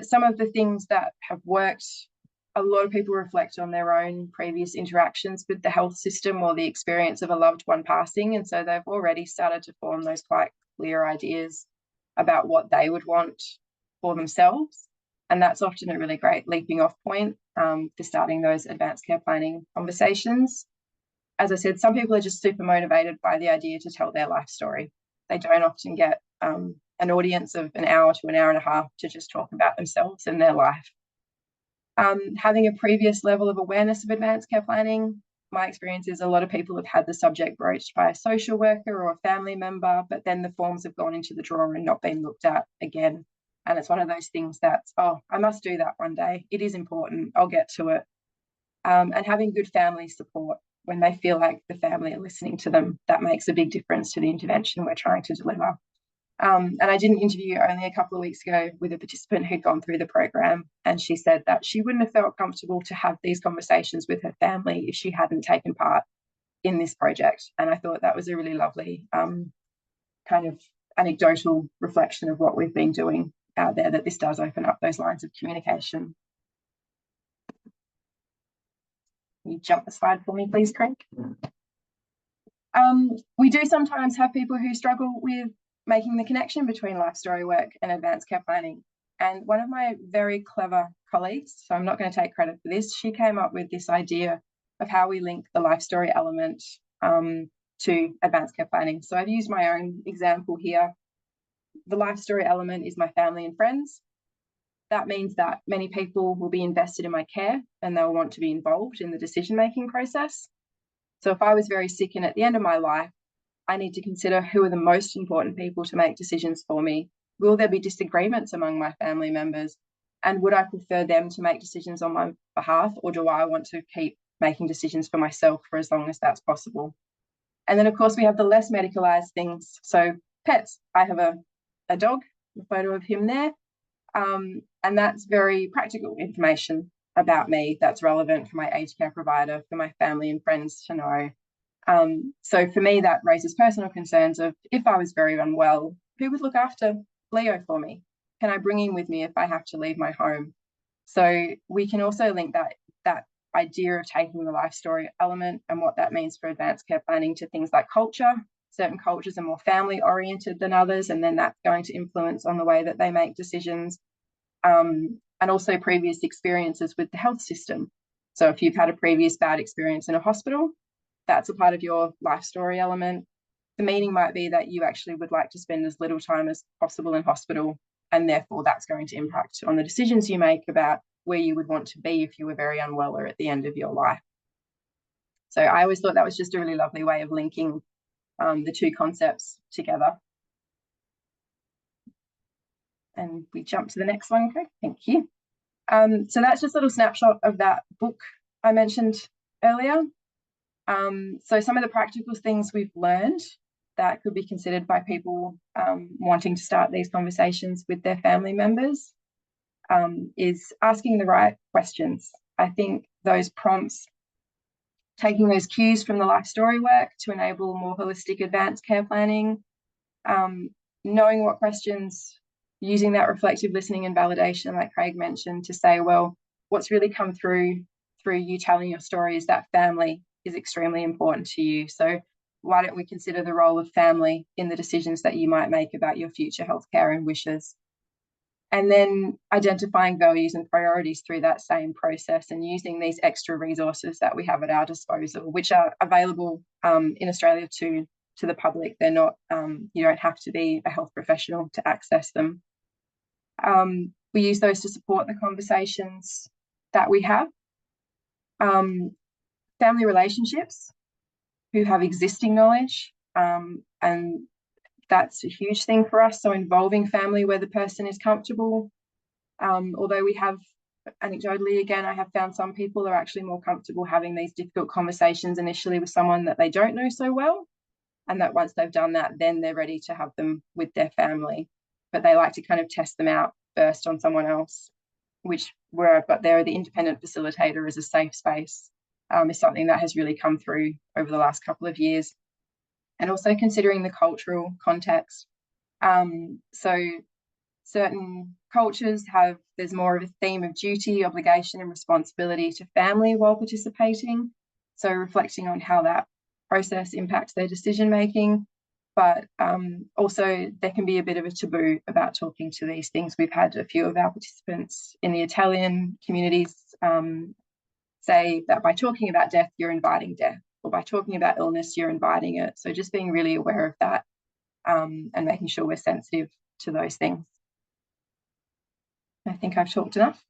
Some of the things that have worked a lot of people reflect on their own previous interactions with the health system or the experience of a loved one passing. And so they've already started to form those quite clear ideas about what they would want for themselves. And that's often a really great leaping off point for starting those advanced care planning conversations. As I said, some people are just super motivated by the idea to tell their life story. They don't often get an audience of an hour to an hour and a half to just talk about themselves and their life. Having a previous level of awareness of advanced care planning, my experience is a lot of people have had the subject broached by a social worker or a family member, but then the forms have gone into the drawer and not been looked at again. And it's one of those things that's, oh, I must do that one day. It is important. I'll get to it. And having good family support when they feel like the family are listening to them, that makes a big difference to the intervention we're trying to deliver. And I did an interview only a couple of weeks ago with a participant who'd gone through the program, and she said that she wouldn't have felt comfortable to have these conversations with her family if she hadn't taken part in this project. And I thought that was a really lovely kind of anecdotal reflection of what we've been doing out there, that this does open up those lines of communication. Can you jump the slide for me, please, Craig? We do sometimes have people who struggle with making the connection between life story work and advanced care planning. And one of my very clever colleagues, so I'm not going to take credit for this, she came up with this idea of how we link the life story element to advanced care planning. So I've used my own example here. The life story element is my family and friends. That means that many people will be invested in my care and they'll want to be involved in the decision-making process. So if I was very sick and at the end of my life, I need to consider who are the most important people to make decisions for me. Will there be disagreements among my family members? And would I prefer them to make decisions on my behalf, or do I want to keep making decisions for myself for as long as that's possible? And then, of course, we have the less medicalized things. So pets, I have a dog, a photo of him there. And that's very practical information about me that's relevant for my aged care provider, for my family and friends to know. So for me, that raises personal concerns of, if I was very unwell, who would look after Leo for me? Can I bring him with me if I have to leave my home? So we can also link that idea of taking the life story element and what that means for advanced care planning to things like culture. Certain cultures are more family oriented than others, and then that's going to influence on the way that they make decisions. And also previous experiences with the health system. So if you've had a previous bad experience in a hospital, that's a part of your life story element. The meaning might be that you actually would like to spend as little time as possible in hospital, and therefore that's going to impact on the decisions you make about where you would want to be if you were very unwell or at the end of your life. So I always thought that was just a really lovely way of linking the two concepts together. And we jump to the next one, Craig. Thank you. So that's just a little snapshot of that book I mentioned earlier. So some of the practical things we've learned that could be considered by people wanting to start these conversations with their family members is asking the right questions. I think those prompts, taking those cues from the life story work to enable more holistic advanced care planning, knowing what questions, using that reflective listening and validation, like Craig mentioned, to say, well, what's really come through you telling your story is that family is extremely important to you. So why don't we consider the role of family in the decisions that you might make about your future healthcare and wishes? And then identifying values and priorities through that same process and using these extra resources that we have at our disposal, which are available in Australia to the public. They're not, you don't have to be a health professional to access them. We use those to support the conversations that we have. Family relationships who have existing knowledge, and that's a huge thing for us. So involving family where the person is comfortable. Although we have, anecdotally again, I have found some people are actually more comfortable having these difficult conversations initially with someone that they don't know so well, and that once they've done that, then they're ready to have them with their family. But they like to kind of test them out first on someone else, which where I've got there, the independent facilitator as a safe space is something that has really come through over the last couple of years. And also considering the cultural context. So certain cultures there's more of a theme of duty, obligation, and responsibility to family while participating. So reflecting on how that process impacts their decision making. But also there can be a bit of a taboo about talking to these things. We've had a few of our participants in the Italian communities say that by talking about death, you're inviting death, or by talking about illness, you're inviting it. So just being really aware of that and making sure we're sensitive to those things. I think I've talked enough.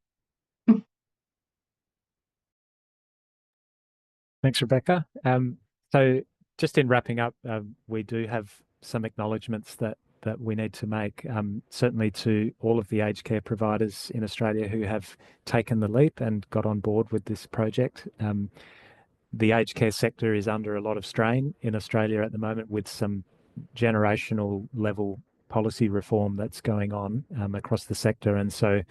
Thanks, Rebecca. So just in wrapping up, we do have some acknowledgements that we need to make, certainly to all of the aged care providers in Australia who have taken the leap and got on board with this project. The aged care sector is under a lot of strain in Australia at the moment, with some generational level policy reform that's going on across the sector. And so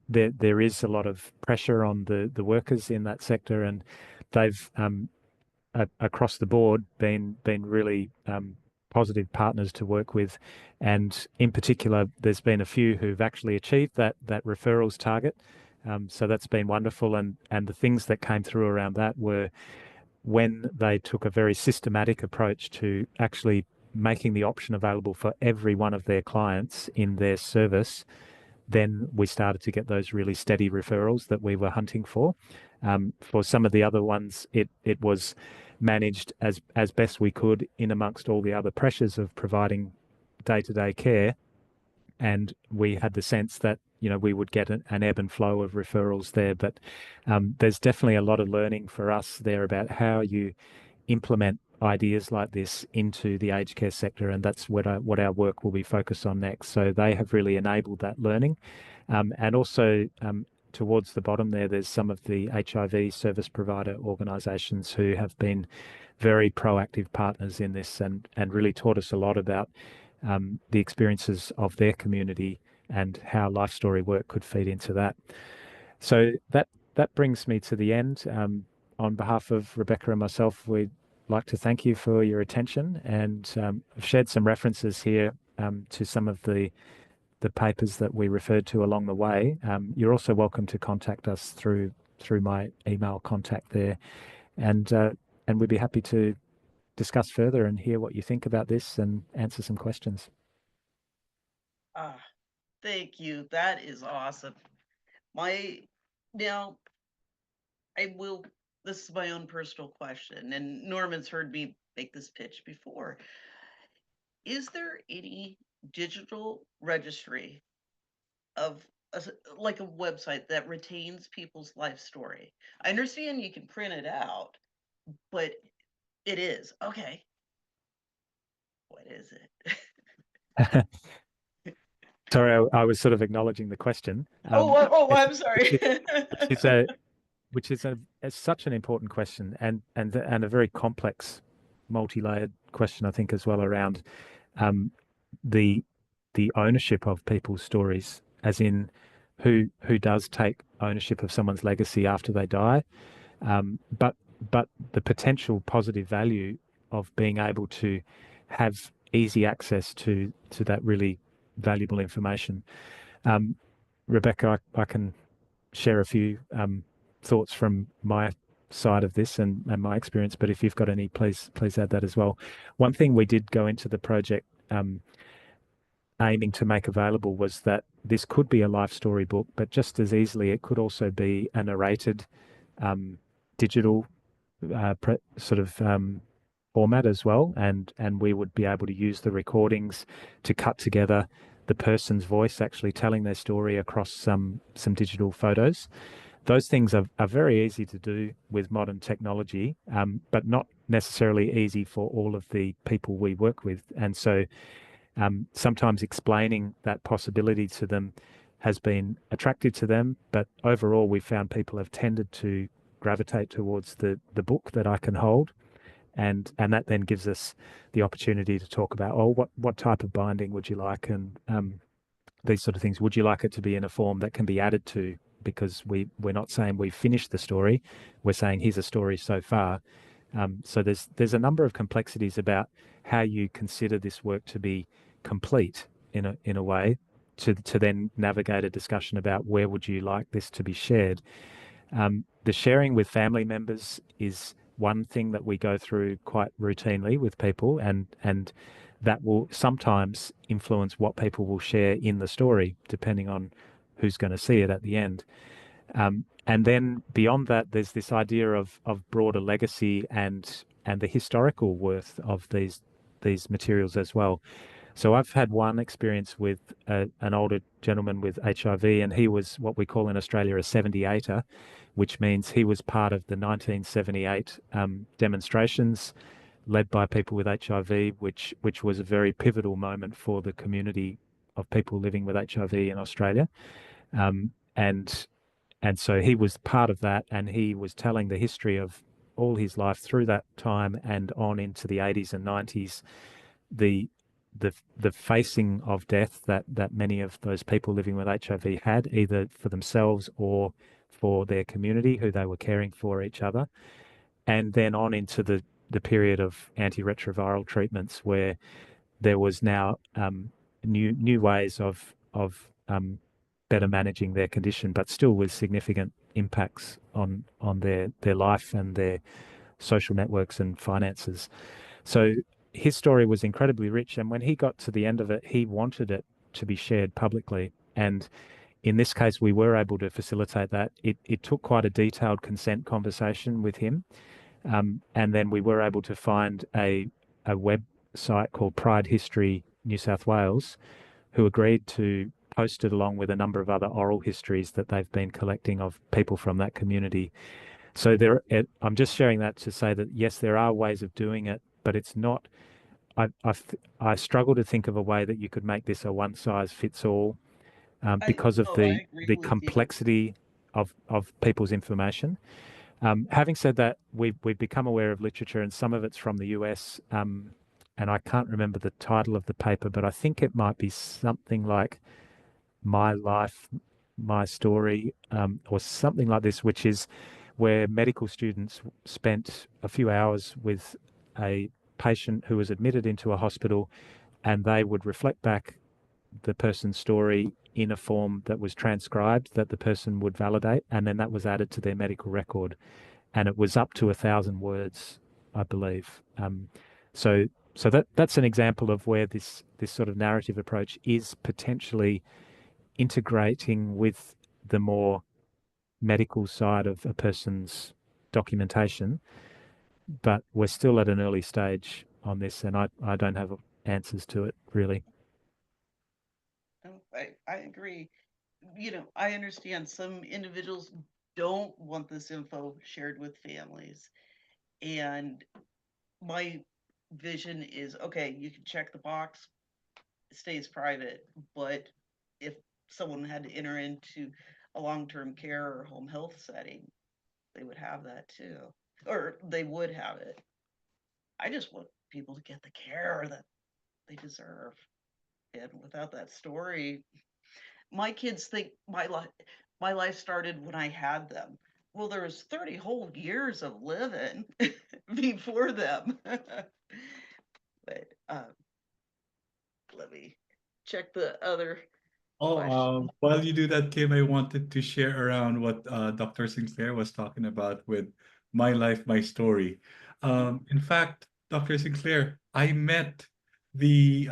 there is a lot of pressure on the workers in that sector, and they've across the board been really positive partners to work with. And in particular, there's been a few who've actually achieved that referrals target. So that's been wonderful. And the things that came through around that were when they took a very systematic approach to actually making the option available for every one of their clients in their service, then we started to get those really steady referrals that we were hunting for. For some of the other ones, it was managed as best we could in amongst all the other pressures of providing day-to-day care. And we had the sense that, you know, we would get an ebb and flow of referrals there. But there's definitely a lot of learning for us there about how you implement ideas like this into the aged care sector, and that's what our work will be focused on next. So they have really enabled that learning. And also towards the bottom there's some of the HIV service provider organisations who have been very proactive partners in this and really taught us a lot about the experiences of their community and how life story work could feed into that. So that brings me to the end. On behalf of Rebecca and myself, we'd like to thank you for your attention, and I've shared some references here to some of the papers that we referred to along the way. You're also welcome to contact us through my email contact there, and we'd be happy to discuss further and hear what you think about this and answer some questions. Thank you. That is awesome. Now, this is my own personal question, and Norman's heard me make this pitch before. Is there any digital registry of like a website that retains people's life story? I understand you can print it out, but it is. Okay. What is it? Sorry, I was sort of acknowledging the question. I'm sorry. Which is such an important question and a very complex, multi-layered question, I think, as well, around the ownership of people's stories, as in who does take ownership of someone's legacy after they die, but the potential positive value of being able to have easy access to that really valuable information. Rebecca, I can share a few thoughts from my side of this and my experience, but if you've got any, please add that as well. One thing we did go into the project aiming to make available was that this could be a life story book, but just as easily it could also be a narrated digital format as well, and we would be able to use the recordings to cut together the person's voice actually telling their story across some digital photos. Those things are very easy to do with modern technology, but not necessarily easy for all of the people we work with. And so sometimes explaining that possibility to them has been attractive to them, but overall we found people have tended to gravitate towards the book that I can hold. And that then gives us the opportunity to talk about, what type of binding would you like, and these sort of things. Would you like it to be in a form that can be added to? Because we're not saying we've finished the story, we're saying here's a story so far. So there's a number of complexities about how you consider this work to be complete in a way. to then navigate a discussion about where would you like this to be shared. The sharing with family members is one thing that we go through quite routinely with people, and that will sometimes influence what people will share in the story, depending on who's going to see it at the end. And then beyond that, there's this idea of broader legacy and the historical worth of these materials as well. So I've had one experience with an older gentleman with HIV, and he was what we call in Australia a 78er, which means he was part of the 1978 demonstrations led by people with HIV, which was a very pivotal moment for the community of people living with HIV in Australia. And so he was part of that, and he was telling the history of all his life through that time and on into the 80s and 90s, the facing of death that many of those people living with HIV had, either for themselves or for their community who they were caring for each other, and then on into the period of antiretroviral treatments where there was now new ways of better managing their condition, but still with significant impacts on their life and their social networks and finances. So his story was incredibly rich, and when he got to the end of it, he wanted it to be shared publicly. And in this case, we were able to facilitate that. It took quite a detailed consent conversation with him, and then we were able to find a website called Pride History New South Wales, who agreed to post it along with a number of other oral histories that they've been collecting of people from that community. So I'm just sharing that to say that yes, there are ways of doing it, but it's not. I struggle to think of a way that you could make this a one-size-fits-all because of the complexity of people's information. Having said that, we've become aware of literature, and some of it's from the US, and I can't remember the title of the paper, but I think it might be something like My Life, My Story, or something like this, which is where medical students spent a few hours with a patient who was admitted into a hospital, and they would reflect back the person's story in a form that was transcribed that the person would validate, and then that was added to their medical record. And it was up to 1,000 words, I believe. So that's an example of where this sort of narrative approach is potentially integrating with the more medical side of a person's documentation, but we're still at an early stage on this, and I don't have answers to it really. I agree. I understand some individuals don't want this info shared with families, and my vision is, okay, you can check the box, it stays private, but if someone had to enter into a long-term care or home health setting, they would have that too, or they would have it. I just want people to get the care that they deserve. And without that story, my kids think my life started when I had them. Well, there was 30 whole years of living before them. But let me check the other question. While you do that, Kim, I wanted to share around what Dr. Sinclair was talking about with My Life, My Story. In fact, Dr. Sinclair, I met the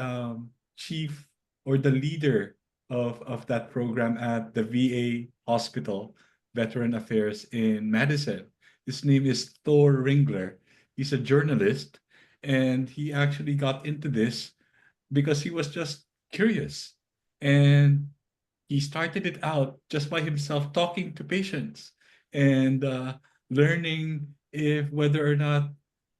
chief or the leader of that program at the VA Hospital, Veteran Affairs in Madison. His name is Thor Ringler. He's a journalist, and he actually got into this because he was just curious. And he started it out just by himself talking to patients and learning if whether or not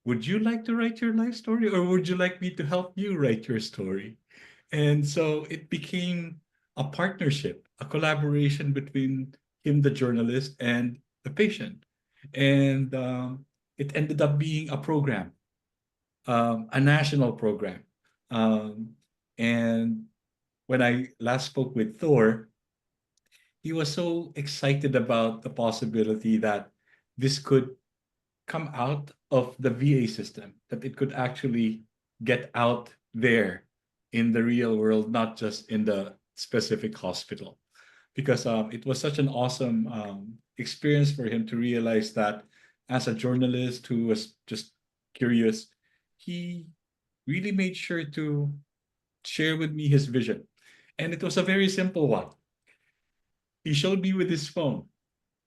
would you like to write your life story or would you like me to help you write your story? And so it became a partnership, a collaboration between him, the journalist, and the patient. And it ended up being a program, a national program. Um, and when I last spoke with Thor, he was so excited about the possibility that this could come out of the VA system, that it could actually get out there in the real world, not just in the specific hospital, because it was such an awesome experience for him to realize that as a journalist who was just curious, he really made sure to share with me his vision. And it was a very simple one. He showed me with his phone.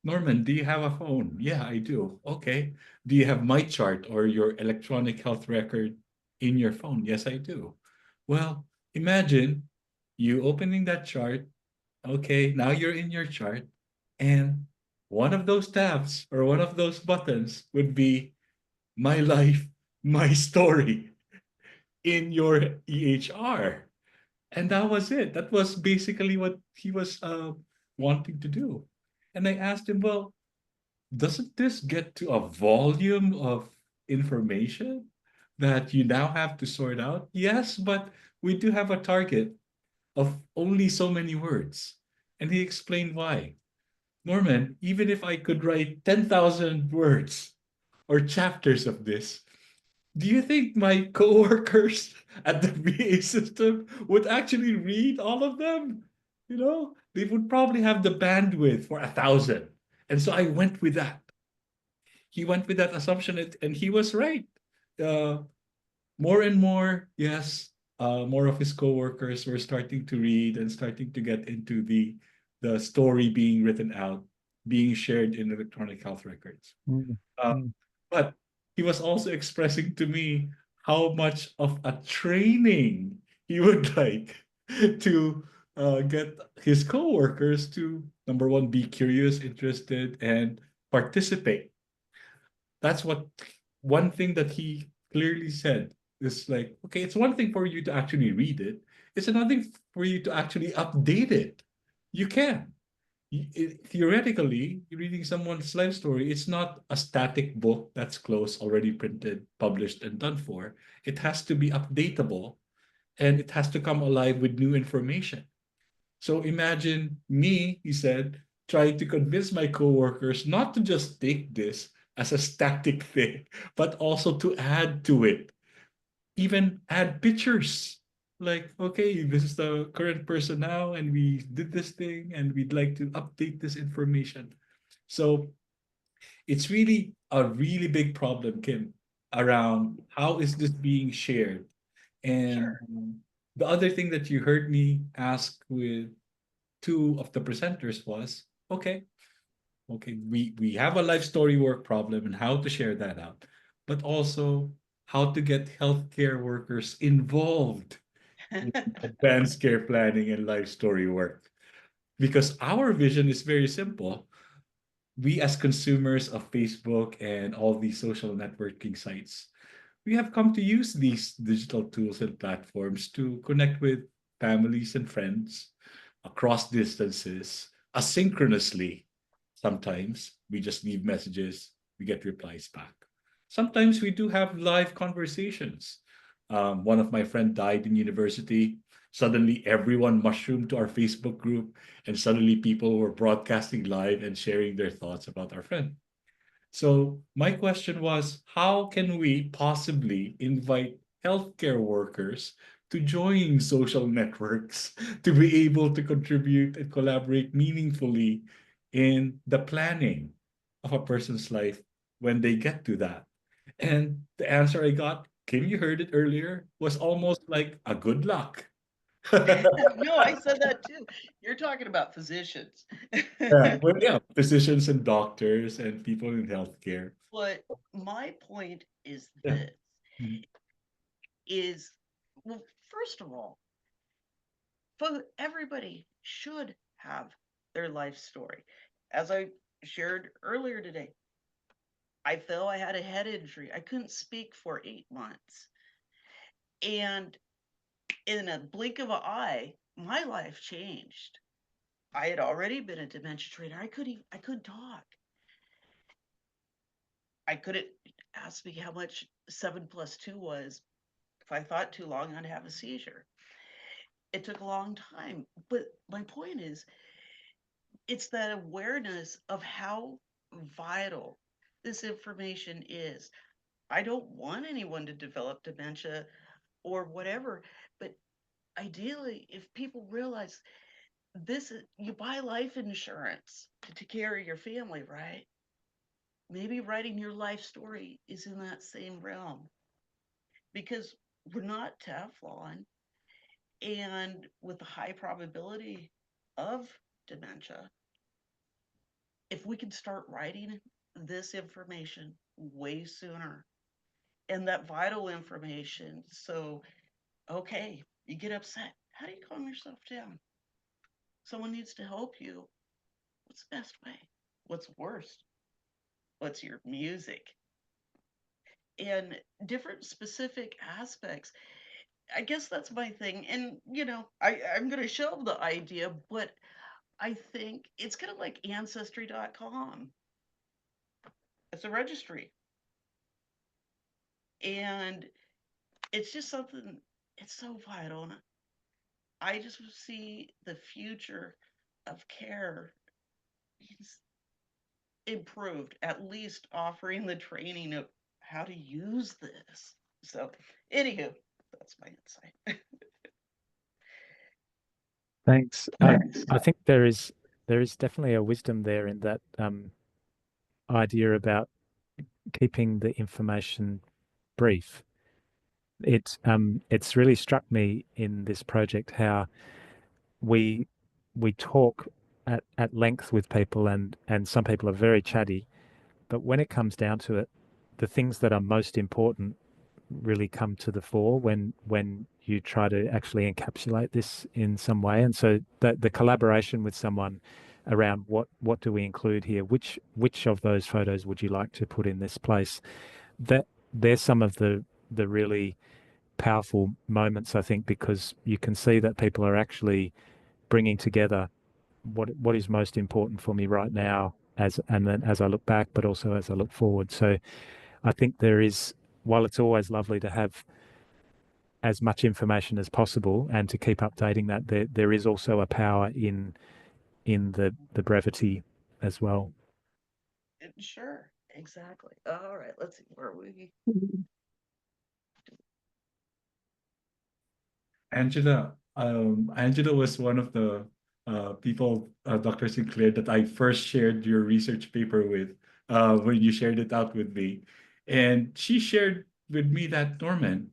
Norman, do you have a phone? Yeah, I do. Okay. Do you have my chart or your electronic health record in your phone? Yes, I do. Well, imagine you opening that chart. Okay, now you're in your chart, and one of those tabs or one of those buttons would be my life, my story in your EHR. And that was it. That was basically what he was wanting to do. And I asked him, well, doesn't this get to a volume of information that you now have to sort out? Yes, but we do have a target of only so many words. And he explained why. Norman, even if I could write 10,000 words or chapters of this, do you think my coworkers at the VA system would actually read all of them? You know, they would probably have the bandwidth for 1,000. And so I went with that. He went with that assumption, and he was right. Uh, More and more, yes, more of his coworkers were starting to read and starting to get into the story being written out, being shared in electronic health records. Mm, Uh, mm, but he was also expressing to me how much of a training he would like to get his coworkers to, number one, be curious, interested, and participate. That's what one thing that he clearly said is like, okay, it's one thing for you to actually read it. It's another thing for you to actually update it. You can. Theoretically, reading someone's life story, it's not a static book that's closed, already printed, published, and done for. It has to be updatable, and it has to come alive with new information. So imagine me, he said, trying to convince my coworkers not to just take this as a static thing, but also to add to it, even add pictures. Like, okay, this is the current person now, and we did this thing, and we'd like to update this information. So it's really a really big problem, Kim, around how is this being shared. And Sure. the other thing that you heard me ask with two of the presenters was, okay, we have a life story work problem and how to share that out, but also how to get healthcare workers involved in advanced care planning and life story work. Because our vision is very simple. We as consumers of Facebook and all these social networking sites, we have come to use these digital tools and platforms to connect with families and friends across distances, asynchronously. Sometimes we just leave messages, we get replies back. Sometimes we do have live conversations. One of my friend died in university. Suddenly, everyone mushroomed to our Facebook group, and suddenly people were broadcasting live and sharing their thoughts about our friend. So my question was, how can we possibly invite healthcare workers to join social networks to be able to contribute and collaborate meaningfully in the planning of a person's life when they get to that? And the answer I got, Kim, you heard it earlier, was almost like a good luck. No, I said that too. You're talking about physicians. Yeah, well, yeah, physicians and doctors and people in healthcare. But my point is Yeah. this is, well, first of all, everybody should have their life story. As I shared earlier today, I fell, I had a head injury. I couldn't speak for 8 months. And in a blink of an eye, my life changed. I had already been a dementia trainer. I couldn't talk. I couldn't ask me how much 7 plus 2 was. If I thought too long, I'd have a seizure. It took a long time. But my point is, it's that awareness of how vital this information is. I don't want anyone to develop dementia or whatever, but ideally, if people realize this is, you buy life insurance to take care of your family, right? Maybe writing your life story is in that same realm, because we're not Teflon, and with the high probability of dementia, if we can start writing this information way sooner, and that vital information. So, okay, you get upset. How do you calm yourself down? Someone needs to help you. What's the best way? What's worst? What's your music? And different specific aspects. I guess that's my thing. And, I'm going to shelve the idea, but I think it's kind of like ancestry.com. It's a registry. And it's just something, it's so vital. And I just see the future of care is improved, at least offering the training of how to use this. So, anywho, that's my insight. Thanks. I think there is definitely a wisdom there in that idea about keeping the information brief. It's really struck me in this project how we talk at length with people, and some people are very chatty, but when it comes down to it, the things that are most important really come to the fore when you try to actually encapsulate this in some way. And so the collaboration with someone around what do we include here, which of those photos would you like to put in this place, that there's some of the really powerful moments, I think, because you can see that people are actually bringing together what is most important for me right now, and then as I look back, but also as I look forward. So I think there is, while it's always lovely to have as much information as possible and to keep updating that, there is also a power in the brevity as well. Sure, exactly. All right, let's see, where are we? Angela was one of the people, Dr. Sinclair, that I first shared your research paper with when you shared it out with me. And she shared with me that, Norman,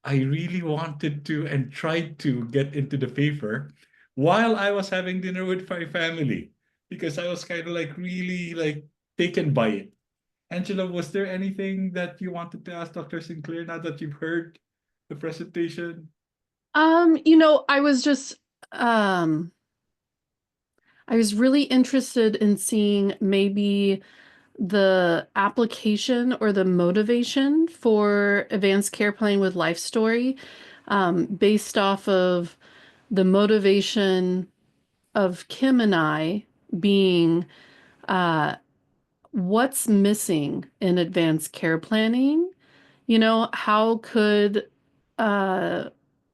I really wanted to and tried to get into the paper while I was having dinner with my family, because I was kind of like really like taken by it. Angela, was there anything that you wanted to ask Dr. Sinclair now that you've heard the presentation? I was just I was really interested in seeing maybe the application or the motivation for advanced care planning with life story, based off of the motivation of Kim and I being what's missing in advanced care planning. How could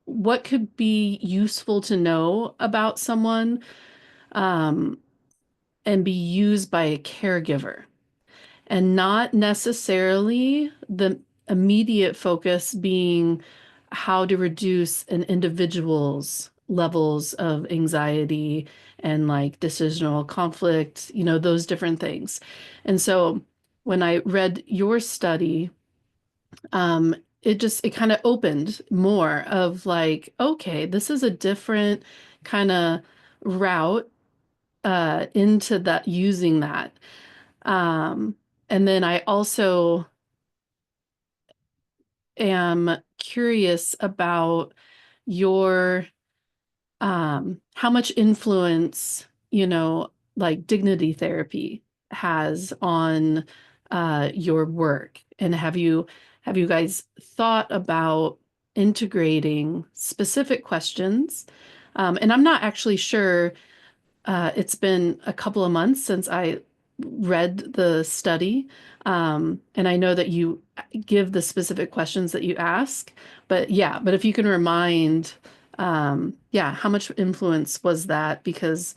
what could be useful to know about someone, um, and be used by a caregiver, and not necessarily the immediate focus being how to reduce an individual's levels of anxiety and like decisional conflict, those different things. And so when I read your study, it kind of opened more of like, okay, this is a different kind of route into that, using that. And then I also am curious about your how much influence, like dignity therapy has on your work. And have you guys thought about integrating specific questions? And I'm not actually sure, it's been a couple of months since I read the study. And I know that you give the specific questions that you ask, but if you can remind, how much influence was that? Because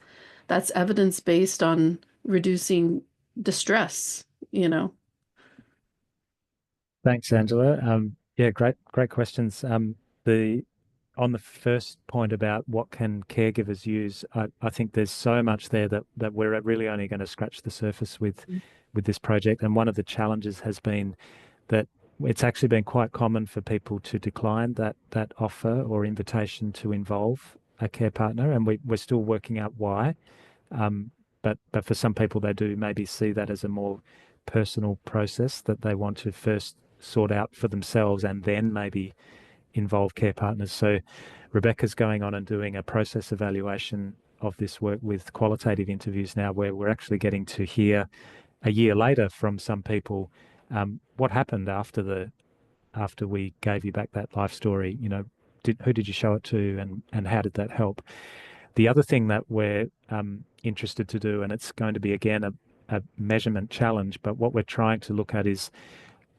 that's evidence based on reducing distress, Thanks, Angela. Yeah, great questions. The on the first point about what can caregivers use, I think there's so much there that we're really only going to scratch the surface with this project. And one of the challenges has been that it's actually been quite common for people to decline that offer or invitation to involve a care partner, and we're still working out why. But for some people, they do maybe see that as a more personal process that they want to first sort out for themselves and then maybe involve care partners. So Rebecca's going on and doing a process evaluation of this work with qualitative interviews now, where we're actually getting to hear a year later from some people what happened after we gave you back that life story. You know, who did you show it to, and how did that help? The other thing that we're interested to do, and it's going to be again a measurement challenge, but what we're trying to look at is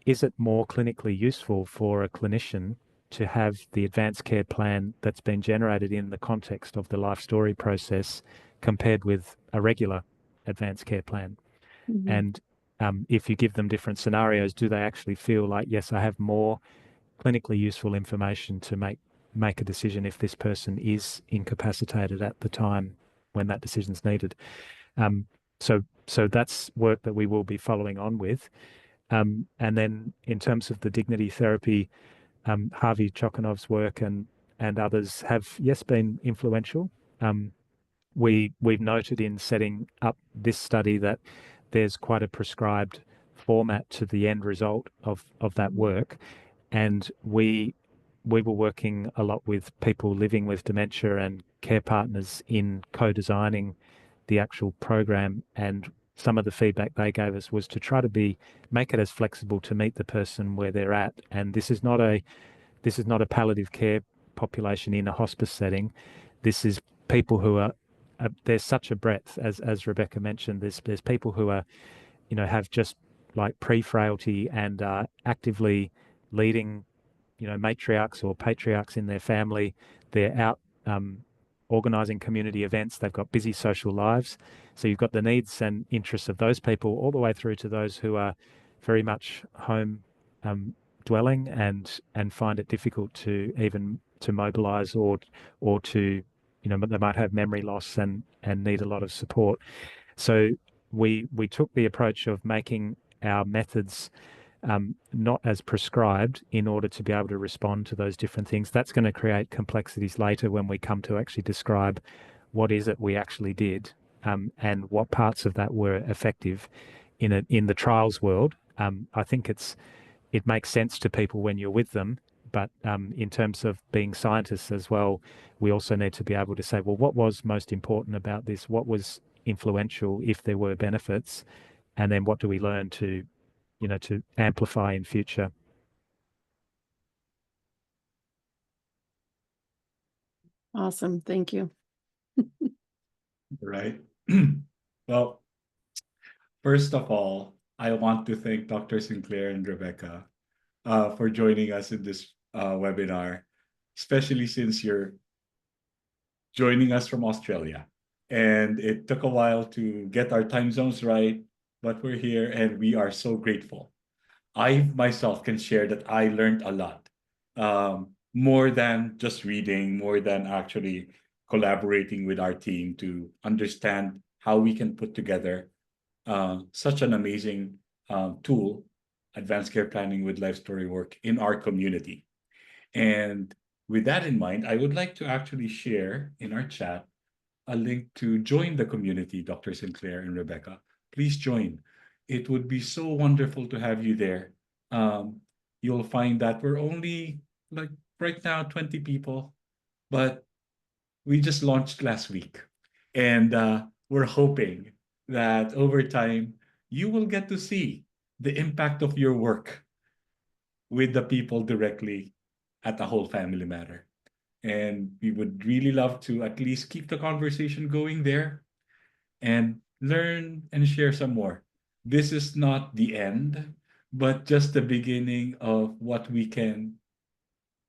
it more clinically useful for a clinician to have the advanced care plan that's been generated in the context of the life story process compared with a regular advanced care plan? Mm-hmm. And if you give them different scenarios, do they actually feel like, yes, I have more clinically useful information to make a decision if this person is incapacitated at the time when that decision's needed? So that's work that we will be following on with. And then in terms of the dignity therapy, Harvey Chokanov's work and others have, yes, been influential. We've noted in setting up this study that there's quite a prescribed format to the end result of that work. And we were working a lot with people living with dementia and care partners in co-designing the actual program. And some of the feedback they gave us was to try to make it as flexible to meet the person where they're at. And this is not a palliative care population in a hospice setting. This is people who are there's such a breadth, as Rebecca mentioned. There's people who are, you know, have just like pre-frailty and are actively leading, you know, matriarchs or patriarchs in their family. They're out organising community events. They've got busy social lives. So you've got the needs and interests of those people all the way through to those who are very much home dwelling and find it difficult to even to mobilise or to, you know, they might have memory loss and need a lot of support. So we took the approach of making our methods not as prescribed in order to be able to respond to those different things. That's going to create complexities later when we come to actually describe what is it we actually did and what parts of that were effective in the trials world. I think it makes sense to people when you're with them, but in terms of being scientists as well, we also need to be able to say, well, what was most important about this? What was influential if there were benefits? And then what do we learn to, you know, to amplify in future? Awesome. Thank you. Right. Well, first of all, I want to thank Dr. Sinclair and Rebecca for joining us in this webinar, especially since you're joining us from Australia. And it took a while to get our time zones right, but we're here and we are so grateful. I myself can share that I learned a lot, more than just reading, more than actually collaborating with our team to understand how we can put together such an amazing tool, advanced care planning with life story work in our community. And with that in mind, I would like to actually share in our chat a link to join the community, Dr. Sinclair and Rebecca. Please join. It would be so wonderful to have you there. You'll find that we're only like right now 20 people, but we just launched last week. And we're hoping that over time, you will get to see the impact of your work with the people directly at the whole family matter. And we would really love to at least keep the conversation going there and learn and share some more. This is not the end, but just the beginning of what we can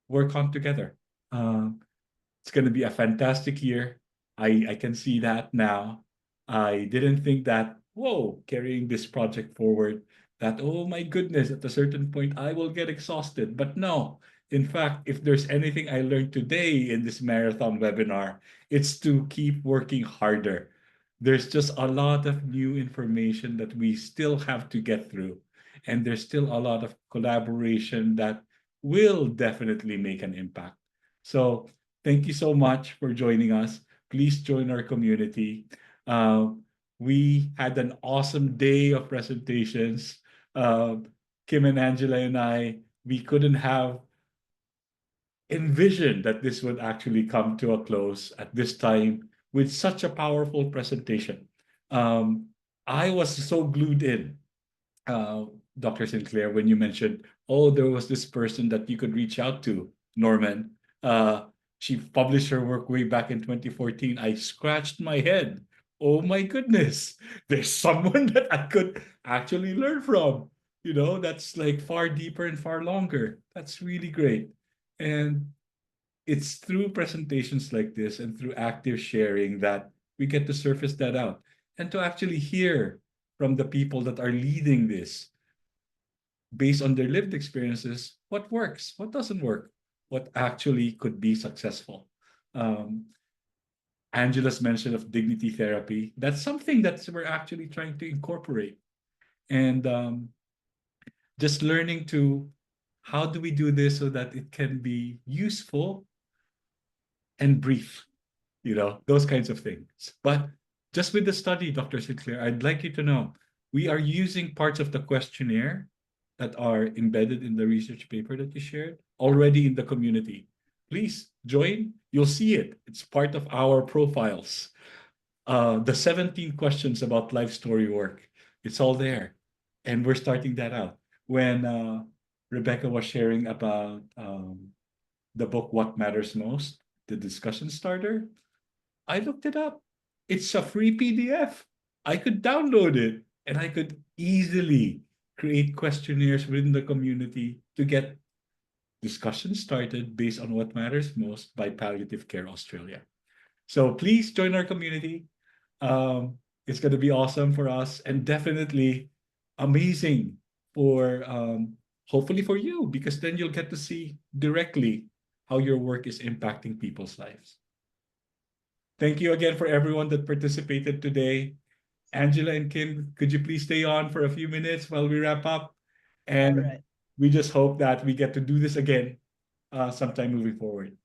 work on together. It's going to be a fantastic year. I can see that now. I didn't think that, whoa, carrying this project forward, that, oh my goodness, at a certain point I will get exhausted. But no, In fact, if there's anything I learned today in this marathon webinar, it's to keep working harder. There's just a lot of new information that we still have to get through. And there's still a lot of collaboration that will definitely make an impact. So thank you so much for joining us. Please join our community. We had an awesome day of presentations. Kim and Angela and I, we couldn't have envisioned that this would actually come to a close at this time with such a powerful presentation. I was so glued in, Dr. Sinclair, when you mentioned, oh, there was this person that you could reach out to, Norman. She published her work way back in 2014. I scratched my head. Oh my goodness, there's someone that I could actually learn from. You know, that's like far deeper and far longer. That's really great. And it's through presentations like this and through active sharing that we get to surface that out and to actually hear from the people that are leading this based on their lived experiences, what works, what doesn't work, what actually could be successful. Angela's mention of dignity therapy, that's something that we're actually trying to incorporate. And just learning to how do we do this so that it can be useful and brief, those kinds of things. But just with the study, Dr. Sinclair, I'd like you to know we are using parts of the questionnaire that are embedded in the research paper that you shared already in the community. Please join. You'll see it. It's part of our profiles. The 17 questions about life story work, it's all there. And we're starting that out. When Rebecca was sharing about the book, What Matters Most, the discussion starter, I looked it up. It's a free PDF. I could download it and I could easily create questionnaires within the community to get discussions started based on what matters most by Palliative Care Australia. So please join our community. It's going to be awesome for us and definitely amazing for hopefully for you, because then you'll get to see directly how your work is impacting people's lives. Thank you again for everyone that participated today. Angela and Kim, could you please stay on for a few minutes while we wrap up? And we just hope that we get to do this again sometime moving forward.